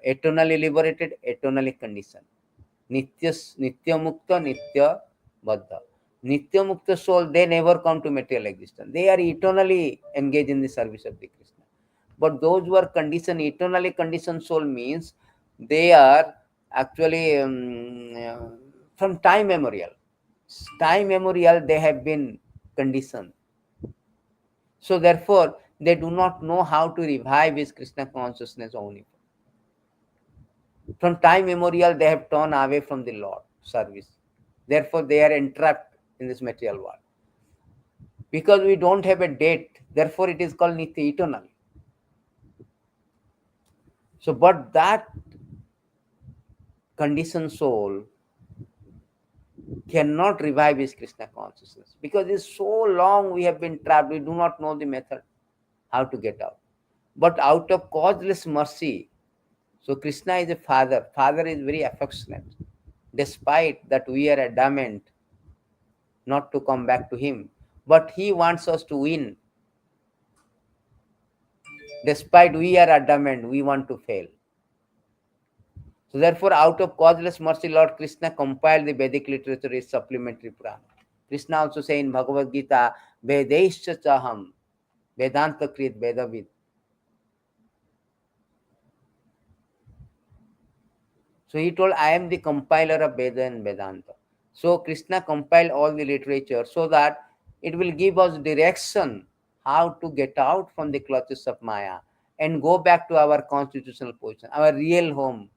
eternally liberated, eternally conditioned. Nitya Mukta, Nitya Baddha. Nitya Mukta soul, they never come to material existence. They are eternally engaged in the service of the Krishna. But those who are conditioned, eternally conditioned soul means they are actually from time memorial. Time memorial they have been conditioned. So therefore, they do not know how to revive his Krishna consciousness only. From time memorial, they have turned away from the Lord service. Therefore, they are entrapped in this material world. Because we don't have a date, therefore it is called Nitya, eternal. So, but that conditioned soul cannot revive his Krishna consciousness, because it's so long we have been trapped, we do not know the method how to get out. But out of causeless mercy, so Krishna is a father. Father is very affectionate. Despite that we are adamant not to come back to him, but he wants us to win. Despite we are adamant, we want to fail. So therefore, out of causeless mercy, Lord Krishna compiled the Vedic literature as supplementary Purana. Krishna also says in Bhagavad Gita, Vedaischa chaham, Vedanta krit Vedavid. So he told, I am the compiler of Veda and Vedanta. So Krishna compiled all the literature so that it will give us direction how to get out from the clutches of Maya and go back to our constitutional position, our real home,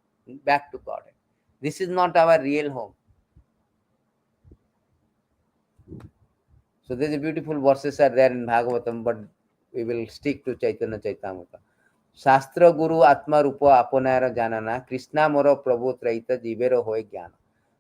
back to God. This is not our real home. So there's a beautiful verses are there in Bhagavatam, but we will stick to Chaitanya Chaitamrita. Shastra Guru Atma Rupa Aponara Janana Krishna Moro Prabhu Traita Jivero Hoy Jnana.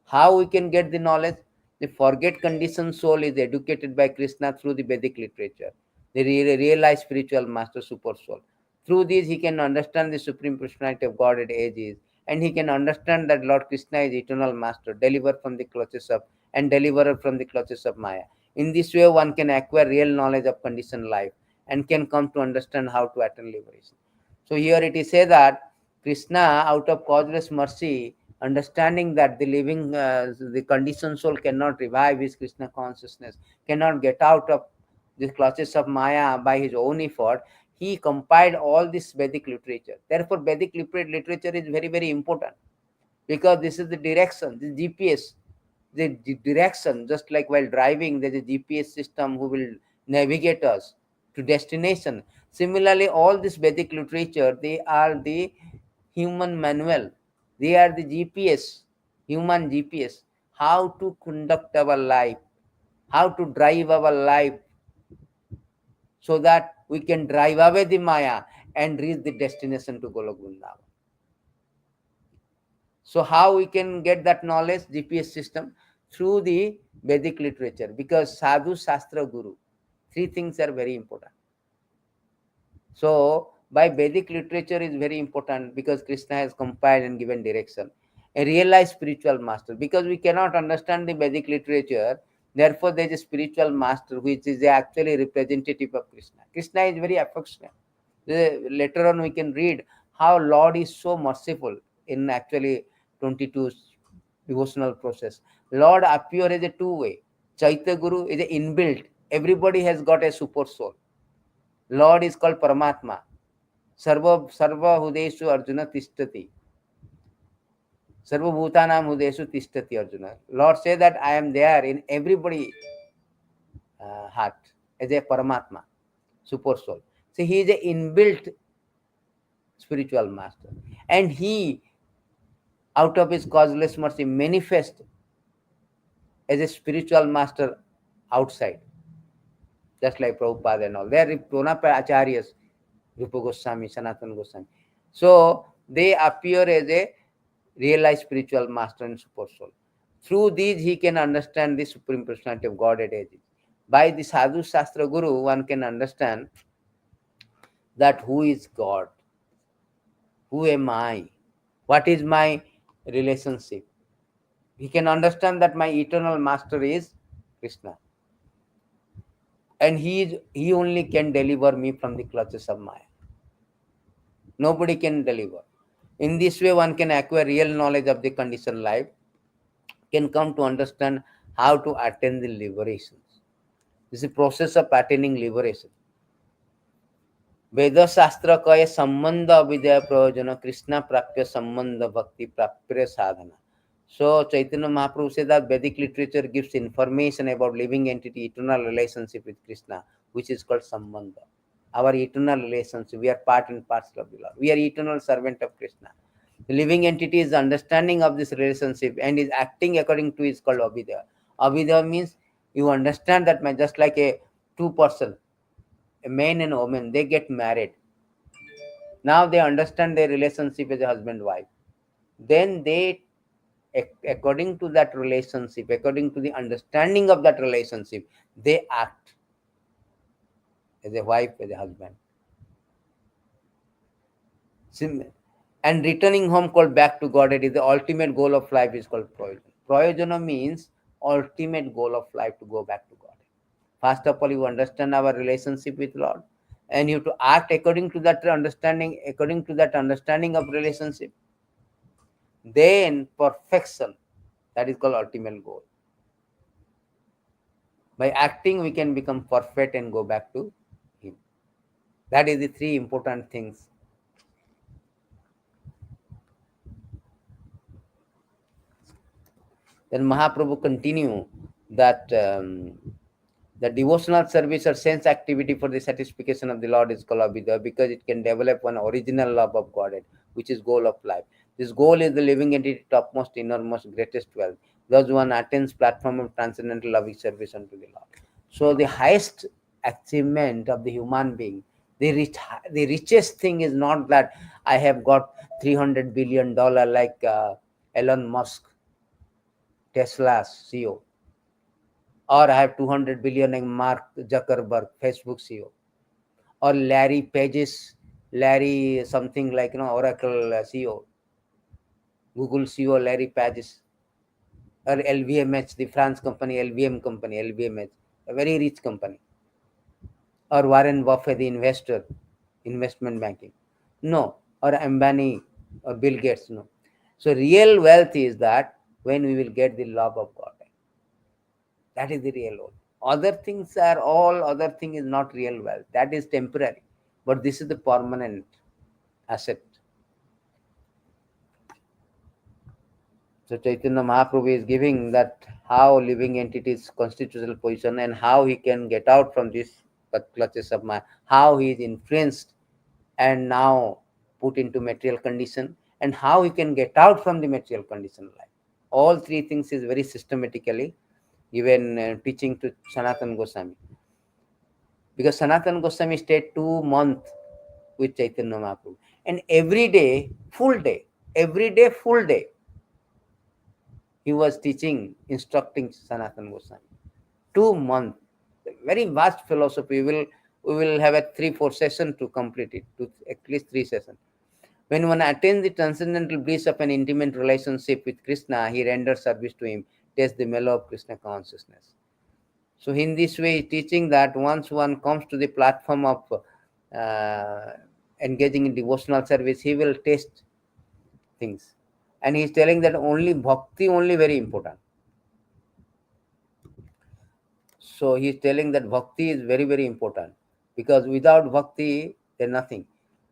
How we can get the knowledge? The forget conditioned soul is educated by Krishna through the Vedic literature. The realized spiritual master super soul. Through this he can understand the supreme personality of God at ages, and he can understand that Lord Krishna is eternal master, delivered from the clutches of and deliverer from the clutches of Maya. In this way one can acquire real knowledge of conditioned life and can come to understand how to attain liberation. So here it is said that Krishna, out of causeless mercy, understanding that the conditioned soul cannot revive his Krishna consciousness, cannot get out of the clutches of Maya by his own effort, he compiled all this Vedic literature. Therefore, Vedic literature is very, very important, because this is the direction, the GPS, the direction. Just like while driving, there's a GPS system who will navigate us to destination. Similarly, all this Vedic literature, they are the human manual. They are the GPS, human GPS, how to conduct our life, how to drive our life, so that we can drive away the Maya and reach the destination to Golok Vrindavan. So how we can get that knowledge, GPS system? Through the Vedic literature, because Sadhu, Shastra, Guru, three things are very important. So by Vedic literature is very important, because Krishna has compiled and given direction. A realized spiritual master, because we cannot understand the Vedic literature, therefore there is a spiritual master which is actually representative of Krishna. Krishna is very affectionate. Later on we can read how Lord is so merciful in actually 22 devotional process. Lord appear as a two-way. Chaitya Guru is a inbuilt. Everybody has got a super soul. Lord is called Paramatma. Sarva Hudeshu Arjuna Tishtati. Sarva Bhutanam Hudeshu Tishtati Arjuna. Lord says that I am there in everybody heart as a Paramatma, super soul. So he is an inbuilt spiritual master. And he, out of his causeless mercy, manifests as a spiritual master outside. Just like Prabhupada and all. They are Acharyas, Rupa Goswāmī, Sanātana Gosvāmī. So they appear as a realized spiritual master and super soul. Through these, he can understand the supreme personality of God at ages. By the Sadhu Shastra Guru, one can understand that who is God, who am I, what is my relationship. He can understand that my eternal master is Krishna, and he only can deliver me from the clutches of Maya. Nobody can deliver. In this way, one can acquire real knowledge of the conditioned life, can come to understand how to attain the liberation. This is the process of attaining liberation. Veda Shastra kaya sambandha vidya prayojana Krishna prapya sambandha bhakti prapya sadhana. So Chaitanya Mahaprabhu said that Vedic literature gives information about living entity eternal relationship with Krishna, which is called sambandha. Our eternal relationship, we are part and parcel of the Lord. We are eternal servant of Krishna. The living entity is understanding of this relationship and is acting according to it is called Abhidya. Abhidya means you understand that just like a two-person, a man and a woman, they get married. Now they understand their relationship as a husband-wife. Then they according to that relationship, according to the understanding of that relationship, they act as a wife, as a husband. And returning home called back to Godhead is the ultimate goal of life, is called prayojana. Prayojana means ultimate goal of life, to go back to Godhead. First of all, you understand our relationship with Lord, and you have to act according to that understanding, of relationship. Then perfection, that is called ultimate goal. By acting, we can become perfect and go back to Him. That is the three important things. Then Mahaprabhu continue that the devotional service or sense activity for the satisfaction of the Lord is called abhidya, because it can develop one original love of Godhead, which is goal of life. This goal is the living entity, topmost, innermost, greatest wealth. Thus one attains platform of transcendental loving service unto the Lord. So the highest achievement of the human being, the richest thing is not that I have got $300 billion like Elon Musk, Tesla's CEO, or I have 200 billion like Mark Zuckerberg, Facebook CEO, or Larry something like Oracle CEO, Google CEO Larry Pages, or LVMH, the France company, LVMH, a very rich company, or Warren Buffett, the investor, investment banking. No, or Ambani or Bill Gates. No. So real wealth is that when we will get the love of God. That is the real wealth. Other thing is not real wealth. That is temporary. But this is the permanent asset. So Chaitanya Mahaprabhu is giving that how living entities constitutional position, and how he can get out from this clutches of mind, how he is influenced and now put into material condition, and how he can get out from the material condition life. All three things is very systematically given teaching to Sanātana Gosvāmī. Because Sanātana Gosvāmī stayed 2 months with Chaitanya Mahaprabhu. And every day, full day, he was teaching, instructing Sanātana Gosvāmī. 2 months. Very vast philosophy. We will have a 3-4 sessions to complete it, to at least 3 sessions. When one attains the transcendental bliss of an intimate relationship with Krishna, he renders service to him, tastes the mellow of Krishna consciousness. So in this way, teaching that once one comes to the platform of engaging in devotional service, he will taste things. And he's telling that only bhakti, only very important. So he's telling that bhakti is very, very important, because without bhakti, there's nothing.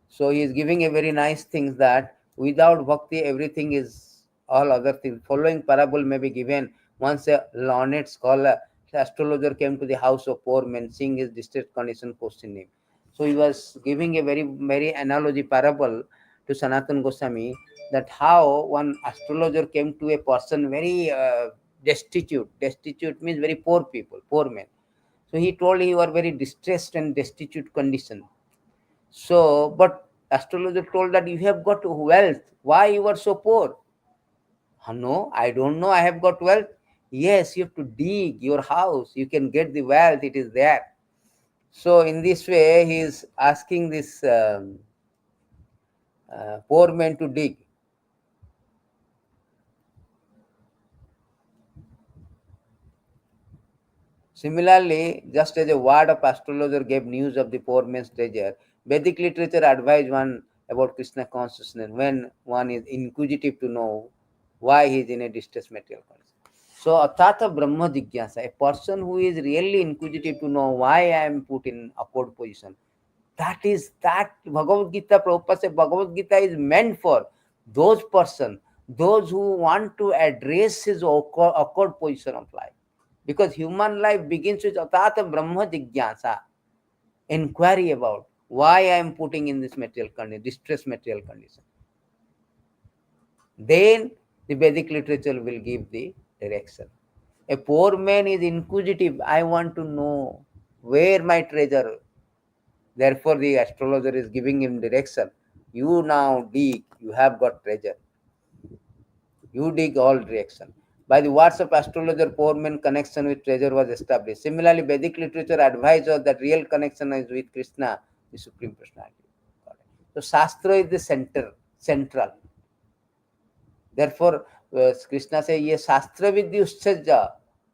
So he is giving a very nice thing that without bhakti, everything is all other things. Following parable may be given. Once a learned scholar, astrologer, came to the house of poor man, seeing his distressed condition, questioned him. So he was giving a very, very analogy parable to Sanātana Gosvāmī, that how one astrologer came to a person very destitute. Destitute means very poor people, poor men. So he told you are very distressed and destitute condition. So, but astrologer told that you have got wealth. Why you are so poor? No, I don't know. I have got wealth. Yes, you have to dig your house. You can get the wealth. It is there. So in this way, he is asking this poor man to dig. Similarly, just as a word of astrologer gave news of the poor man's treasure, Vedic literature advised one about Krishna consciousness when one is inquisitive to know why he is in a distressed material condition. So, Atata Brahma Jigyasa, a person who is really inquisitive to know why I am put in upward position, that Bhagavad Gita, Prabhupada said, Bhagavad Gita is meant for those persons, those who want to address his awkward position of life. Because human life begins with Atata Brahma Jigyasa, inquiry about why I am putting in this material condition, distressed material condition. Then the Vedic literature will give the direction. A poor man is inquisitive. I want to know where my treasure. Therefore, the astrologer is giving him direction. You now dig, you have got treasure. You dig all direction. By the words of astrologer, poor man connection with treasure was established. Similarly, Vedic literature advises us that real connection is with Krishna, the Supreme Personality. So Shastra is the central. Therefore, Krishna says, "ये शास्त्र विधि उच्चज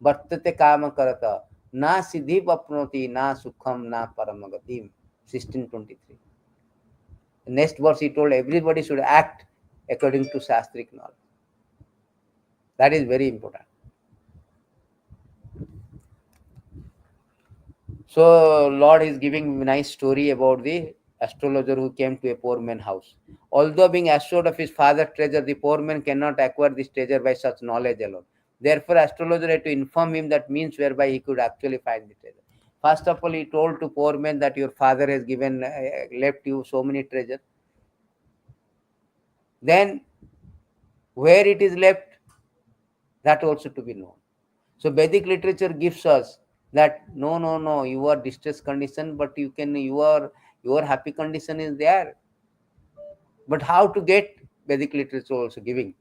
वर्तते काम करता ना सिद्धि अपनोति ना सुखम ना परम गतिम." 1623. Next verse he told everybody should act according to Shastric knowledge. That is very important. So Lord is giving a nice story about the astrologer who came to a poor man's house. Although being assured of his father's treasure, the poor man cannot acquire this treasure by such knowledge alone. Therefore, astrologer had to inform him that means whereby he could actually find the treasure. First of all, he told to poor man that your father has given left you so many treasures. Then, where it is left, that also to be known. So Vedic literature gives us that no, you are distress condition, but your happy condition is there. But how to get, Vedic literature also giving.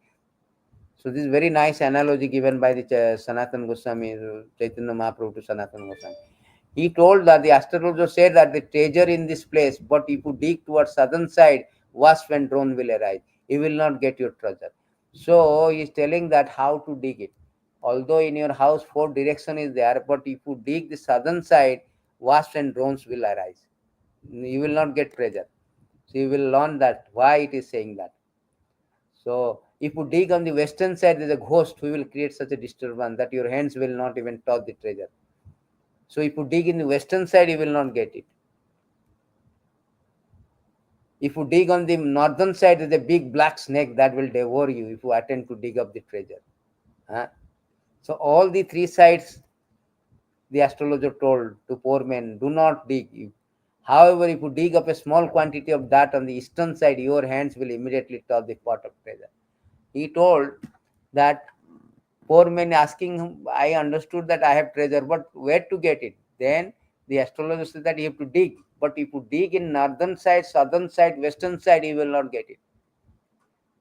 So this is very nice analogy given by the Sanātana Gosvāmī, Chaitanya Mahāprabhu to Sanātana Gosvāmī. He told that the astrologer said that the treasure in this place, but if you dig towards southern side, wasp and drone will arise. You will not get your treasure. So he is telling that how to dig it. Although in your house 4 direction is there, but if you dig the southern side, wasps and drones will arise. You will not get treasure. So you will learn that why it is saying that. So if you dig on the western side, there is a ghost who will create such a disturbance that your hands will not even touch the treasure. So if you dig in the western side, you will not get it. If you dig on the northern side, there is a big black snake that will devour you if you attempt to dig up the treasure. So all the 3 sides, the astrologer told to poor men, do not dig. However, if you dig up a small quantity of that on the eastern side, your hands will immediately touch the pot of treasure. He told that poor man asking him, I understood that I have treasure, but where to get it? Then the astrologer said that you have to dig. But if you dig in northern side, southern side, western side, you will not get it.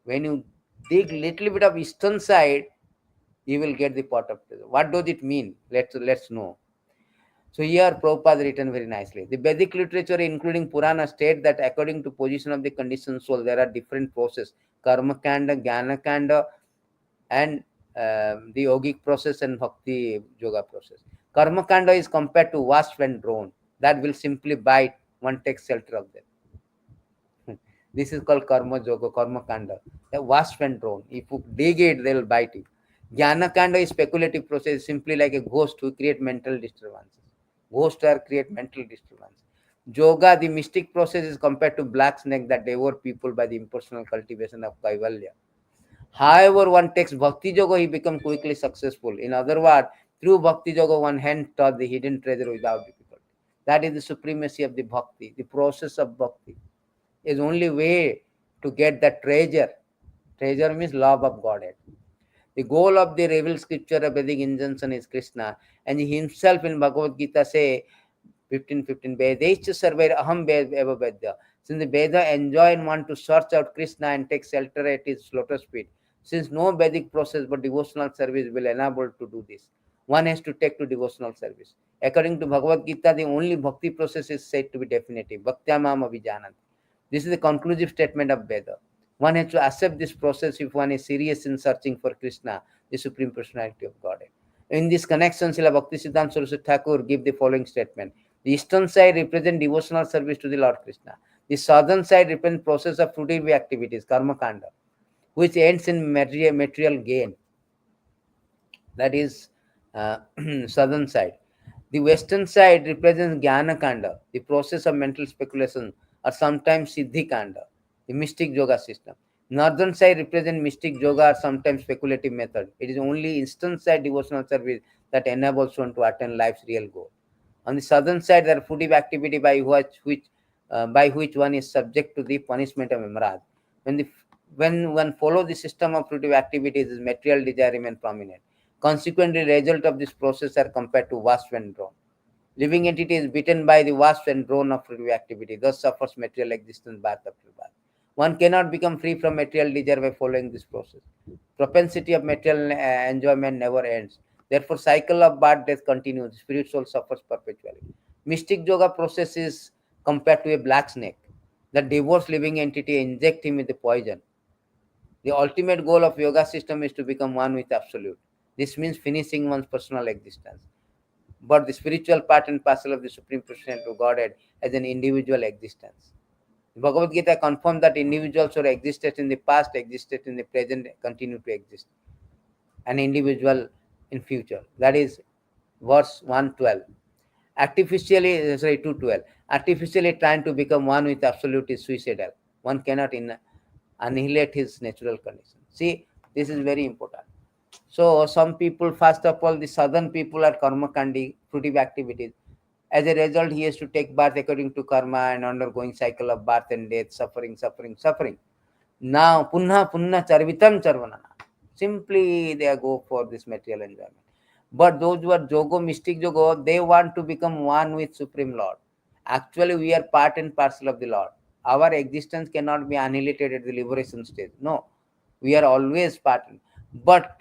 When you dig little bit of eastern side, you will get the pot of treasure. What does it mean? Let's know. So here Prabhupada written very nicely. The Vedic literature, including Purana, state that according to position of the conditioned soul, there are different processes: karma kanda, jnana kanda, and the yogic process and bhakti yoga process. Karma kanda is compared to wasp and drone that will simply bite. One takes shelter of them. This is called karma yoga, karma kanda. The wasp and drone. If you dig it, they will bite you. Jnana kanda is speculative process, simply like a ghost who create mental disturbances. Ghosts are create mental disturbance. Yoga, the mystic process, is compared to black snake that devour people by the impersonal cultivation of kaivalya. However, one takes bhakti yoga, he becomes quickly successful. In other words, through bhakti yoga, one hand touch the hidden treasure without difficulty. That is the supremacy of the bhakti. The process of bhakti is only way to get that treasure. Treasure means love of Godhead. The goal of the revealed scripture of Vedic injunction is Krishna, and he himself in Bhagavad Gita say 15:15, Vedescha sarvair aham eva vedya. Since the Veda enjoy and want to search out Krishna and take shelter at his lotus feet, since no Vedic process but devotional service will enable to do this, one has to take to devotional service. According to Bhagavad Gita, the only bhakti process is said to be definitive. Bhaktyamam abhijananti. This is the conclusive statement of Veda. One has to accept this process if one is serious in searching for Krishna, the Supreme Personality of Godhead. In this connection, Srila Bhaktisiddhanta Saraswati Thakur give the following statement. The eastern side represents devotional service to the Lord Krishna. The southern side represents process of fruitive activities, karma kanda, which ends in material gain. That is southern side. The western side represents jnana kanda, the process of mental speculation, or sometimes siddhi kanda, the mystic yoga system. Northern side represents mystic yoga or sometimes speculative method. It is only eastern side devotional service that enables one to attain life's real goal. On the southern side, there are fruitive activity by which one is subject to the punishment of Imrad. When one follows the system of fruitive activities, his material desire remain prominent. Consequently, result of this process are compared to wasp and drone. Living entity is bitten by the wasp and drone of fruitive activity, thus suffers material existence birth after birth. One cannot become free from material desire by following this process. Propensity of material enjoyment never ends. Therefore, cycle of birth death continues. Spirit soul suffers perpetually. Mystic yoga process is compared to a black snake. The divorced living entity inject him with the poison. The ultimate goal of yoga system is to become one with absolute. This means finishing one's personal existence. But the spiritual part and parcel of the Supreme Personality of Godhead as an individual existence. Bhagavad Gita confirms that individuals who existed in the past, existed in the present, continue to exist. An individual in future. That is verse 112. Artificially, 212. Artificially trying to become one with absolute is suicidal. One cannot annihilate his natural condition. See, this is very important. So some people, first of all, the southern people are karma kandi, fruitive activities. As a result, he has to take birth according to karma and undergoing cycle of birth and death, suffering, suffering, suffering. Now, punha charvitam charvanana. Simply they go for this material enjoyment. But those who are Jogo, mystic Jogo, they want to become one with Supreme Lord. Actually, we are part and parcel of the Lord. Our existence cannot be annihilated at the liberation stage. No, we are always part. But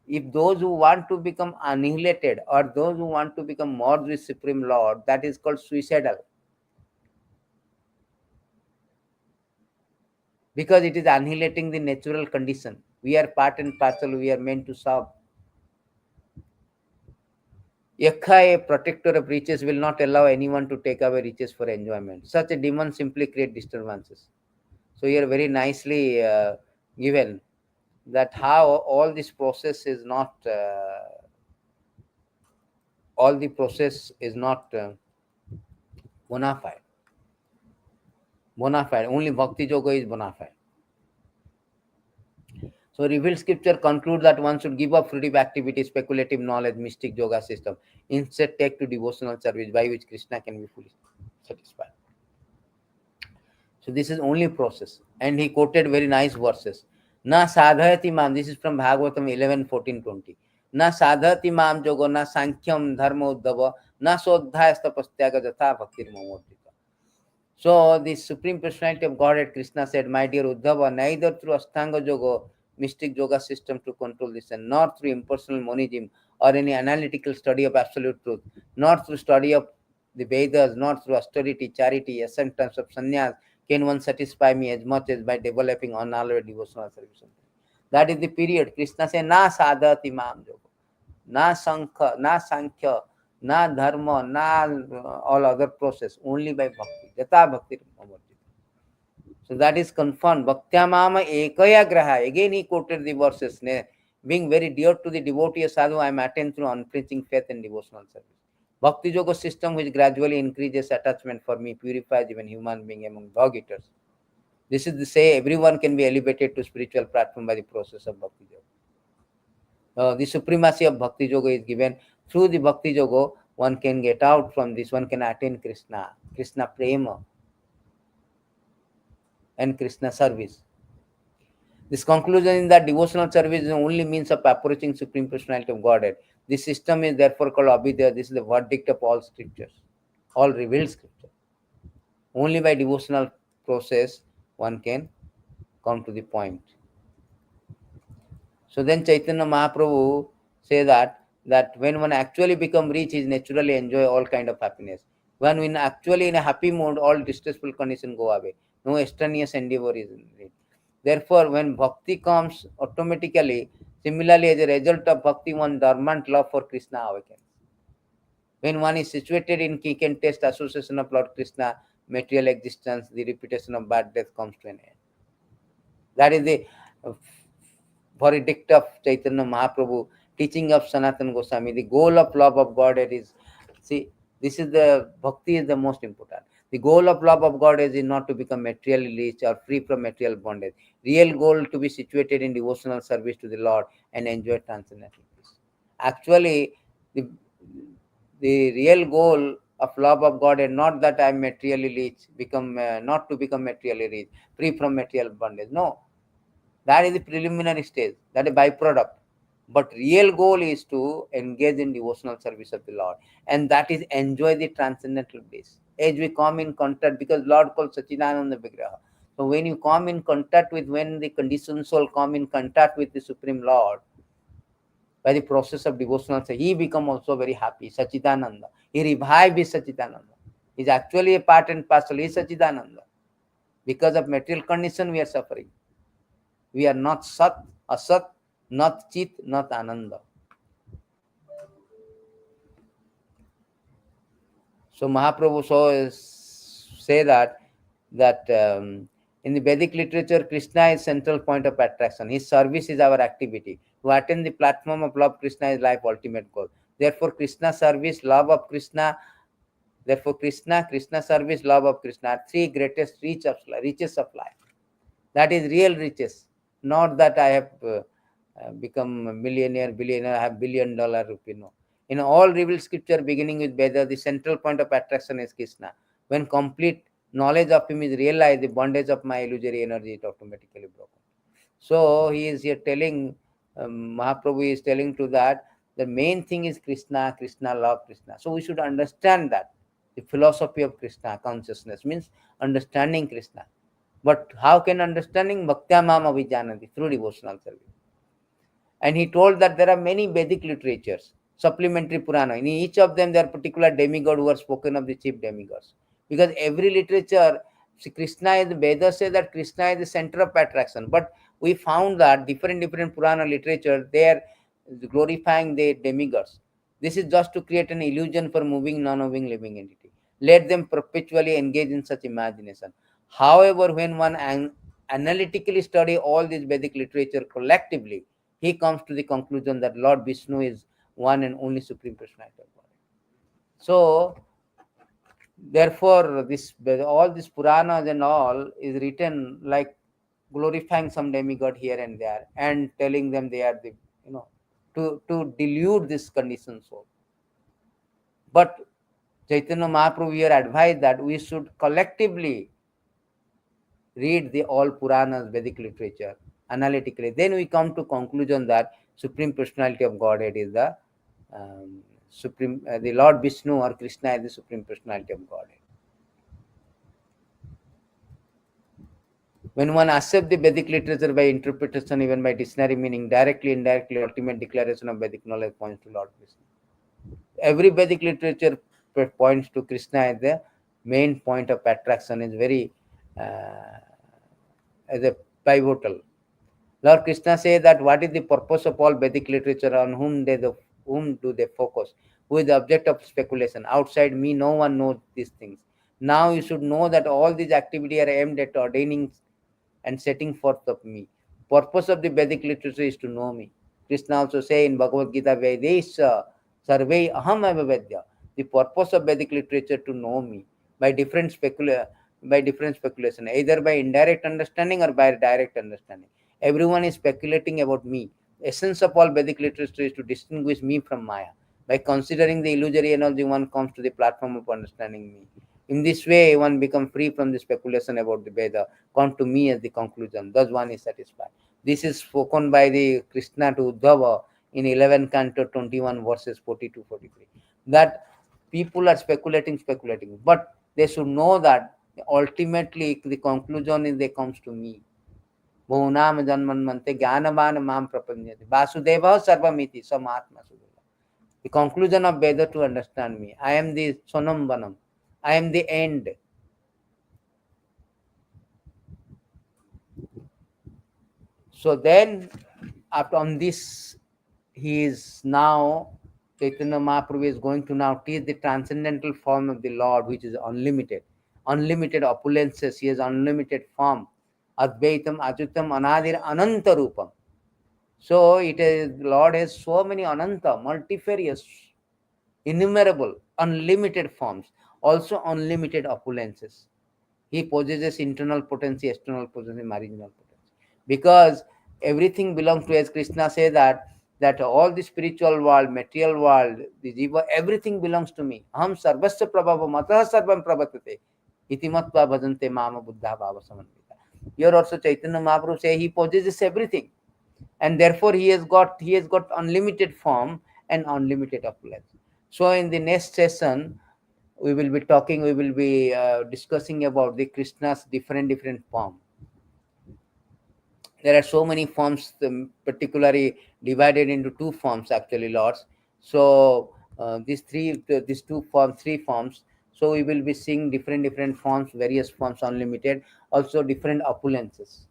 if those who want to become annihilated or those who want to become merged with Supreme Lord, that is called suicidal. Because it is annihilating the natural condition. We are part and parcel, we are meant to serve. Yakha, a protector of riches, will not allow anyone to take away riches for enjoyment. Such a demon simply creates disturbances. So here very nicely given that how all this process is not bona fide. Bona fide. Only Bhakti Yoga is bona fide. So revealed scripture concludes that one should give up fruitive activity, speculative knowledge, mystic yoga system. Instead, take to devotional service by which Krishna can be fully satisfied. So this is only process. And he quoted very nice verses. Na sadhayati mam. This is from Bhagavatam 11, 14, 20. Na sadhayati mam yoga na sankhyam dharma uddhava na sodhaya stapastyaga jatha bhaktir mamodita. So the Supreme Personality of Godhead, Krishna said, my dear Uddhava, neither through Ashtanga Yoga, mystic yoga system to control this, and nor through impersonal monism or any analytical study of absolute truth, nor through study of the Vedas, nor through austerity, charity, acceptance of sannyas, can one satisfy me as much as by developing unalloyed devotional service. That is the period. Krishna said, na sadhati mam yoga, na sankhya, na dharma, na all other process, only by bhakti. Jata bhakti. So that is confirmed. Bhaktyamama ekaya graha. Again he quoted the verses. Being very dear to the devotee sadhu, I am attained through unflinching faith and devotional service. Bhakti yoga system which gradually increases attachment for me, purifies even human being among dog eaters. This is to say everyone can be elevated to spiritual platform by the process of Bhakti yoga. The supremacy of Bhakti yoga is given. Through the Bhakti yoga, one can get out from this, one can attain Krishna, Krishna prema and Krishna service. This conclusion is that devotional service is the only means of approaching Supreme Personality of Godhead. This system is therefore called Abhidya. This is the verdict of all scriptures, all revealed scripture. Only by devotional process one can come to the point. So then Chaitanya Mahaprabhu say that when one actually become rich, he naturally enjoy all kind of happiness. When actually in a happy mood, all distressful conditions go away. No extraneous endeavor is needed. Therefore, when bhakti comes automatically, similarly as a result of bhakti, one dormant love for Krishna awakens. When one is situated in kick and taste association of Lord Krishna, material existence, the repetition of birth, death comes to an end. That is the verdict of Chaitanya Mahaprabhu, teaching of Sanātana Gosvāmī. The goal of love of Godhead is, see, this is the bhakti is the most important. The goal of love of God is not to become materially rich or free from material bondage. Real goal to be situated in devotional service to the Lord and enjoy transcendental peace. Actually, the real goal of love of God is not that I am materially rich, not to become materially rich, free from material bondage. No, that is the preliminary stage. That is byproduct. But real goal is to engage in devotional service of the Lord, and that is enjoy the transcendental bliss. As we come in contact, because Lord calls Sachidananda Vigraha. So when you come in contact with, when the conditioned soul come in contact with the Supreme Lord, by the process of devotional, he become also very happy, Sachidananda. He revive his Sachidananda. He is actually a part and parcel, he is Sachidananda. Because of material condition, we are suffering. We are not Sat, Asat, not Chit, not Ananda. So Mahaprabhu say that in the Vedic literature, Krishna is central point of attraction. His service is our activity. To attain the platform of love, Krishna is life ultimate goal. Therefore, Krishna service, love of Krishna. Therefore, Krishna service, love of Krishna are three greatest riches of life. That is real riches. Not that I have become a millionaire, billionaire, I have $1 billion rupee. No. In all revealed scripture, beginning with Veda, the central point of attraction is Krishna. When complete knowledge of him is realized, the bondage of my illusory energy is automatically broken. So he is here telling, Mahaprabhu is telling to that, the main thing is Krishna, Krishna, love Krishna. So we should understand that. The philosophy of Krishna consciousness means understanding Krishna. But how can understanding? Bhaktya mam avijanati, through devotional service. And he told that there are many Vedic literatures, supplementary Purana. In each of them, there are particular demigod who are spoken of the chief demigods. Because every literature, see, Krishna is, the Vedas say that Krishna is the center of attraction. But we found that different Purana literature, they are glorifying the demigods. This is just to create an illusion for moving, non-moving living entity. Let them perpetually engage in such imagination. However, when one analytically study all this Vedic literature collectively, he comes to the conclusion that Lord Vishnu is one and only Supreme Personality of God. So, therefore, all these Puranas and all is written like glorifying some demigod here and there and telling them they are the, to delude this conditioned soul. But Chaitanya Mahaprabhu here advised that we should collectively read the all Puranas, Vedic literature analytically. Then we come to conclusion that Supreme Personality of Godhead is the the Lord Vishnu or Krishna is the Supreme Personality of Godhead. When one accepts the Vedic literature by interpretation, even by dictionary meaning, directly, indirectly, ultimate declaration of Vedic knowledge points to Lord Krishna. Every Vedic literature points to Krishna as the main point of attraction, is very as a pivotal. Lord Krishna says that what is the purpose of all Vedic literature, on whom do they focus? Who is the object of speculation? Outside me, no one knows these things. Now you should know that all these activities are aimed at ordaining and setting forth of me. Purpose of the Vedic literature is to know me. Krishna also say in Bhagavad Gita, Vedesha Sarvei Aham Eva Vedya. The purpose of Vedic literature to know me by different speculation, either by indirect understanding or by direct understanding. Everyone is speculating about me. Essence of all Vedic literature is to distinguish me from Maya. By considering the illusory energy, one comes to the platform of understanding me. In this way, one becomes free from the speculation about the Veda, come to me as the conclusion. Thus one is satisfied. This is spoken by the Krishna to Uddhava in 11 canto 21 verses 42-43. That people are speculating, but they should know that ultimately the conclusion is they comes to me. Bhunam janmanmante jnanavan mam prapanyati vasudeva sarvamiti samatma sudeva. The conclusion of Veda to understand me. I am the sonam vanam. I am the end. So then, after on this, he is now, Chaitanya Mahaprabhu is going to now teach the transcendental form of the Lord, which is unlimited. Unlimited opulences, he has unlimited form. Advaitam, Achutam, Anadir, Ananta Rupam. So Lord has so many Ananta, multifarious, innumerable, unlimited forms, also unlimited opulences. He possesses internal potency, external potency, marginal potency. Because everything belongs to, as Krishna says that all the spiritual world, material world, the jiva, everything belongs to me. Aham sarvasya prabhava matah sarvam prabhatate. Iti matva bhajante mama buddha bhava samannita. Here also Chaitanya Mahaprabhu says he possesses everything. And therefore he has got unlimited form and unlimited opulence. So in the next session, we will be discussing about the Krishna's different form. There are so many forms, particularly divided into two forms actually, lords. So these two forms, three forms. So we will be seeing different forms, various forms, unlimited, also different opulences.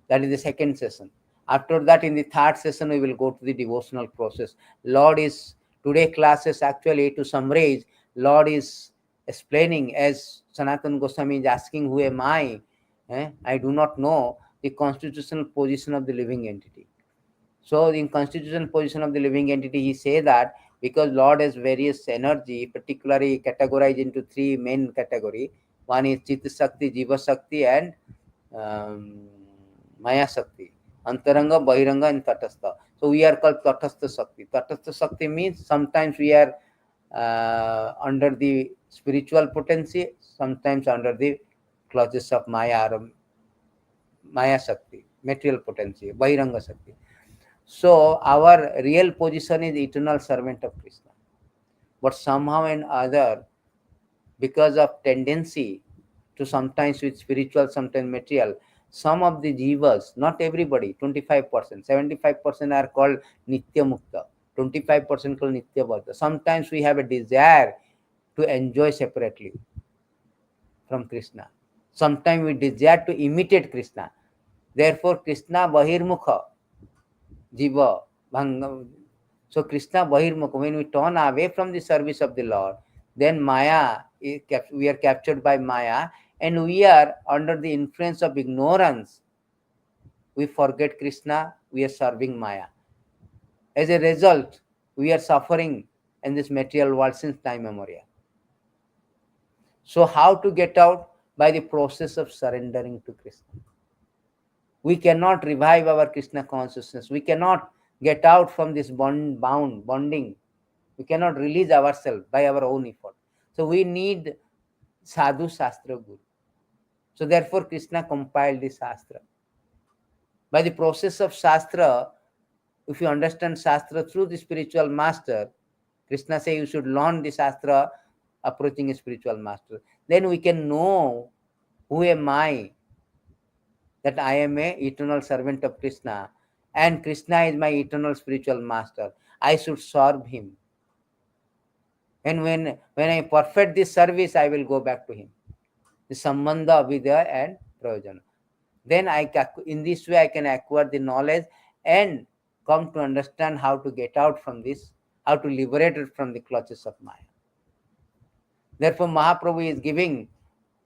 That is the second session. After that, in the third session, we will go to the devotional process. Lord is today classes actually, to summarize, Lord is explaining, as Sanātana Gosvāmī is asking, who am I? I do not know the constitutional position of the living entity. So in constitutional position of the living entity, he say that because Lord has various energy, particularly categorized into three main category. One is Chitta Shakti, Jiva Shakti, and um, Maya Shakti. Antaranga, Bahiranga, and Tatastha. So we are called Tatastha Shakti. Tatastha Shakti means sometimes we are under the spiritual potency, sometimes under the clutches of Maya or Maya Shakti, material potency, Bahiranga Shakti. So our real position is eternal servant of Krishna. But somehow and other, because of tendency to sometimes with spiritual, sometimes material, some of the jivas, not everybody, 25%, 75% are called Nitya Mukta, 25% called Nitya Bhatta. Sometimes we have a desire to enjoy separately from Krishna. Sometimes we desire to imitate Krishna. Therefore, Krishna Bahirmukha, Jiva, Bhanga. So Krishna Bahirmukha, when we turn away from the service of the Lord, then Maya, we are captured by Maya, and we are under the influence of ignorance. We forget Krishna, we are serving Maya. As a result, we are suffering in this material world since time memorial. So how to get out? By the process of surrendering to Krishna. We cannot revive our Krishna consciousness. We cannot get out from this bonding. We cannot release ourselves by our own effort. So we need Sadhu Shastra Guru. So therefore Krishna compiled the Shastra. By the process of Shastra, if you understand Shastra through the spiritual master, Krishna says you should learn the Shastra approaching a spiritual master. Then we can know who am I, that I am a eternal servant of Krishna, and Krishna is my eternal spiritual master. I should serve him. And when I perfect this service, I will go back to him. The sambandha, avidya, and prayojana. Then in this way I can acquire the knowledge and come to understand how to get out from this, how to liberate it from the clutches of Maya. Therefore, Mahaprabhu is giving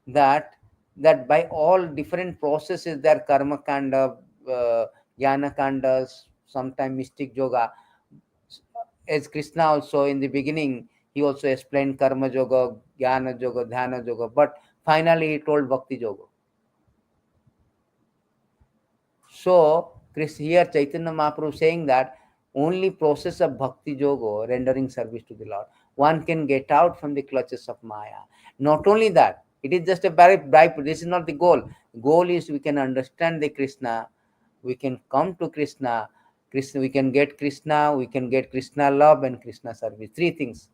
that by all different processes, there karma kanda, jnana kandas, sometimes mystic yoga. As Krishna also in the beginning, he also explained karma yoga, jnana yoga, dhyana yoga, but finally he told bhakti yoga. So here Chaitanya Mahaprabhu saying that only process of bhakti yoga, rendering service to the Lord, one can get out from the clutches of Maya. Not only that, it is just a byproduct. This is not the goal. Goal is we can understand the Krishna, we can come to Krishna, we can get Krishna, we can get Krishna love and Krishna service. Three things.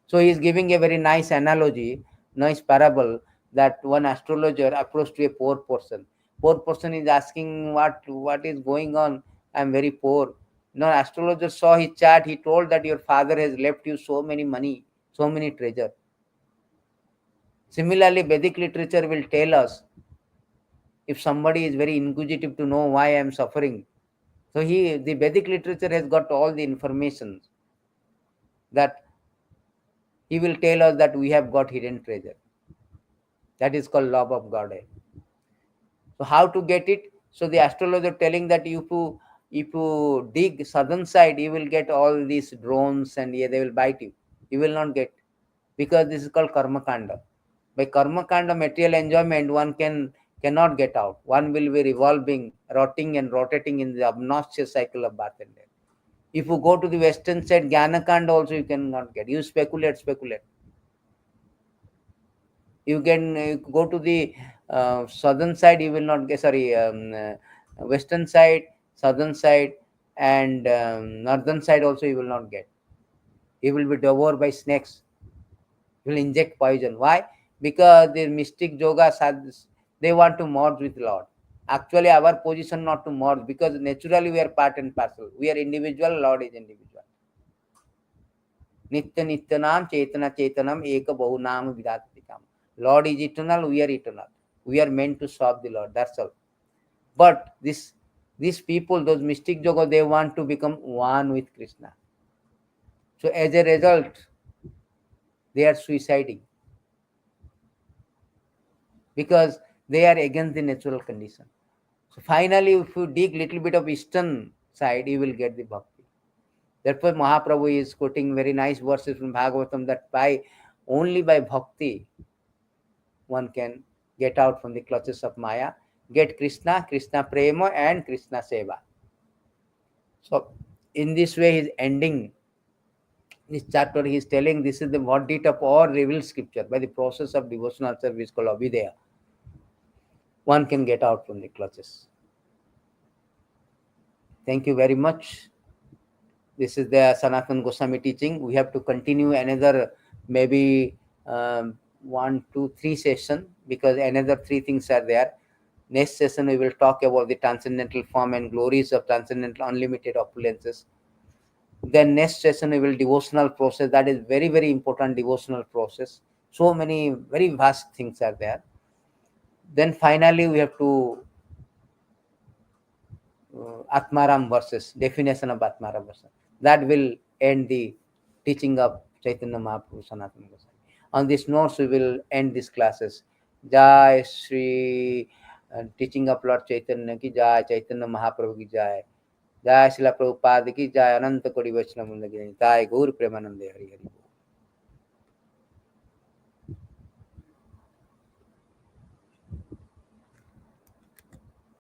So he is giving a very nice analogy, nice parable, that one astrologer approached to a poor person. Poor person is asking what is going on. I am very poor. No, astrologer saw his chart. He told that your father has left you so many money, so many treasure. Similarly, Vedic literature will tell us if somebody is very inquisitive to know why I am suffering. So the Vedic literature has got all the information that he will tell us that we have got hidden treasure. That is called love of Godhead. So how to get it? So the astrologer telling that if you dig southern side, you will get all these drones and they will bite you. You will not get, because this is called karma kanda. By karma kanda, material enjoyment, one cannot get out. One will be revolving, rotting and rotating in the obnoxious cycle of birth and death. If you go to the western side, jnana kanda also you cannot get. You speculate. You can go to the southern side, you will not get, western side, southern side, and northern side also you will not get. You will be devoured by snakes. You will inject poison. Why? Because the mystic yoga sadhus, they want to merge with Lord. Actually, our position not to merge, because naturally we are part and parcel. We are individual, Lord is individual. Nitya Nityanam Chaitana Chaitanam Eka Bahunam Vidatikam. Lord is eternal, we are eternal. We are meant to serve the Lord, that's all. But these people, those mystic yoga, they want to become one with Krishna. So as a result, they are suiciding, because they are against the natural condition. So finally, if you dig little bit of eastern side, you will get the bhakti. Therefore, Mahaprabhu is quoting very nice verses from Bhagavatam, that only by bhakti one can get out from the clutches of Maya, get Krishna, Krishna Prema, and Krishna Seva. So in this way, he's ending this chapter. He's telling this is the verdict of all revealed scripture. By the process of devotional service called Abhidaya, one can get out from the clutches. Thank you very much. This is the Sanātana Gosvāmī teaching. We have to continue another maybe 1, 2, 3 session, because another 3 things are there. Next session we will talk about the transcendental form and glories of transcendental unlimited opulences. Then next session we will devotional process. That is very, very important, devotional process. So many very vast things are there. Then finally we have to Atmaram verses, definition of Atmaram verses. That will end the teaching of Chaitanya Mahāprabhu Sanātana Gosvāmī. On this notes, we will end these classes. Jai Shri, teaching of Lord Chaitanya ki Jai, Chaitanya Mahāprabhu ki Jai, Jai Srila Prabhupada ki Jai, Ananta Kodi Vaishnava Vrinda ki Jai, Gaur Premanande Hari Hari.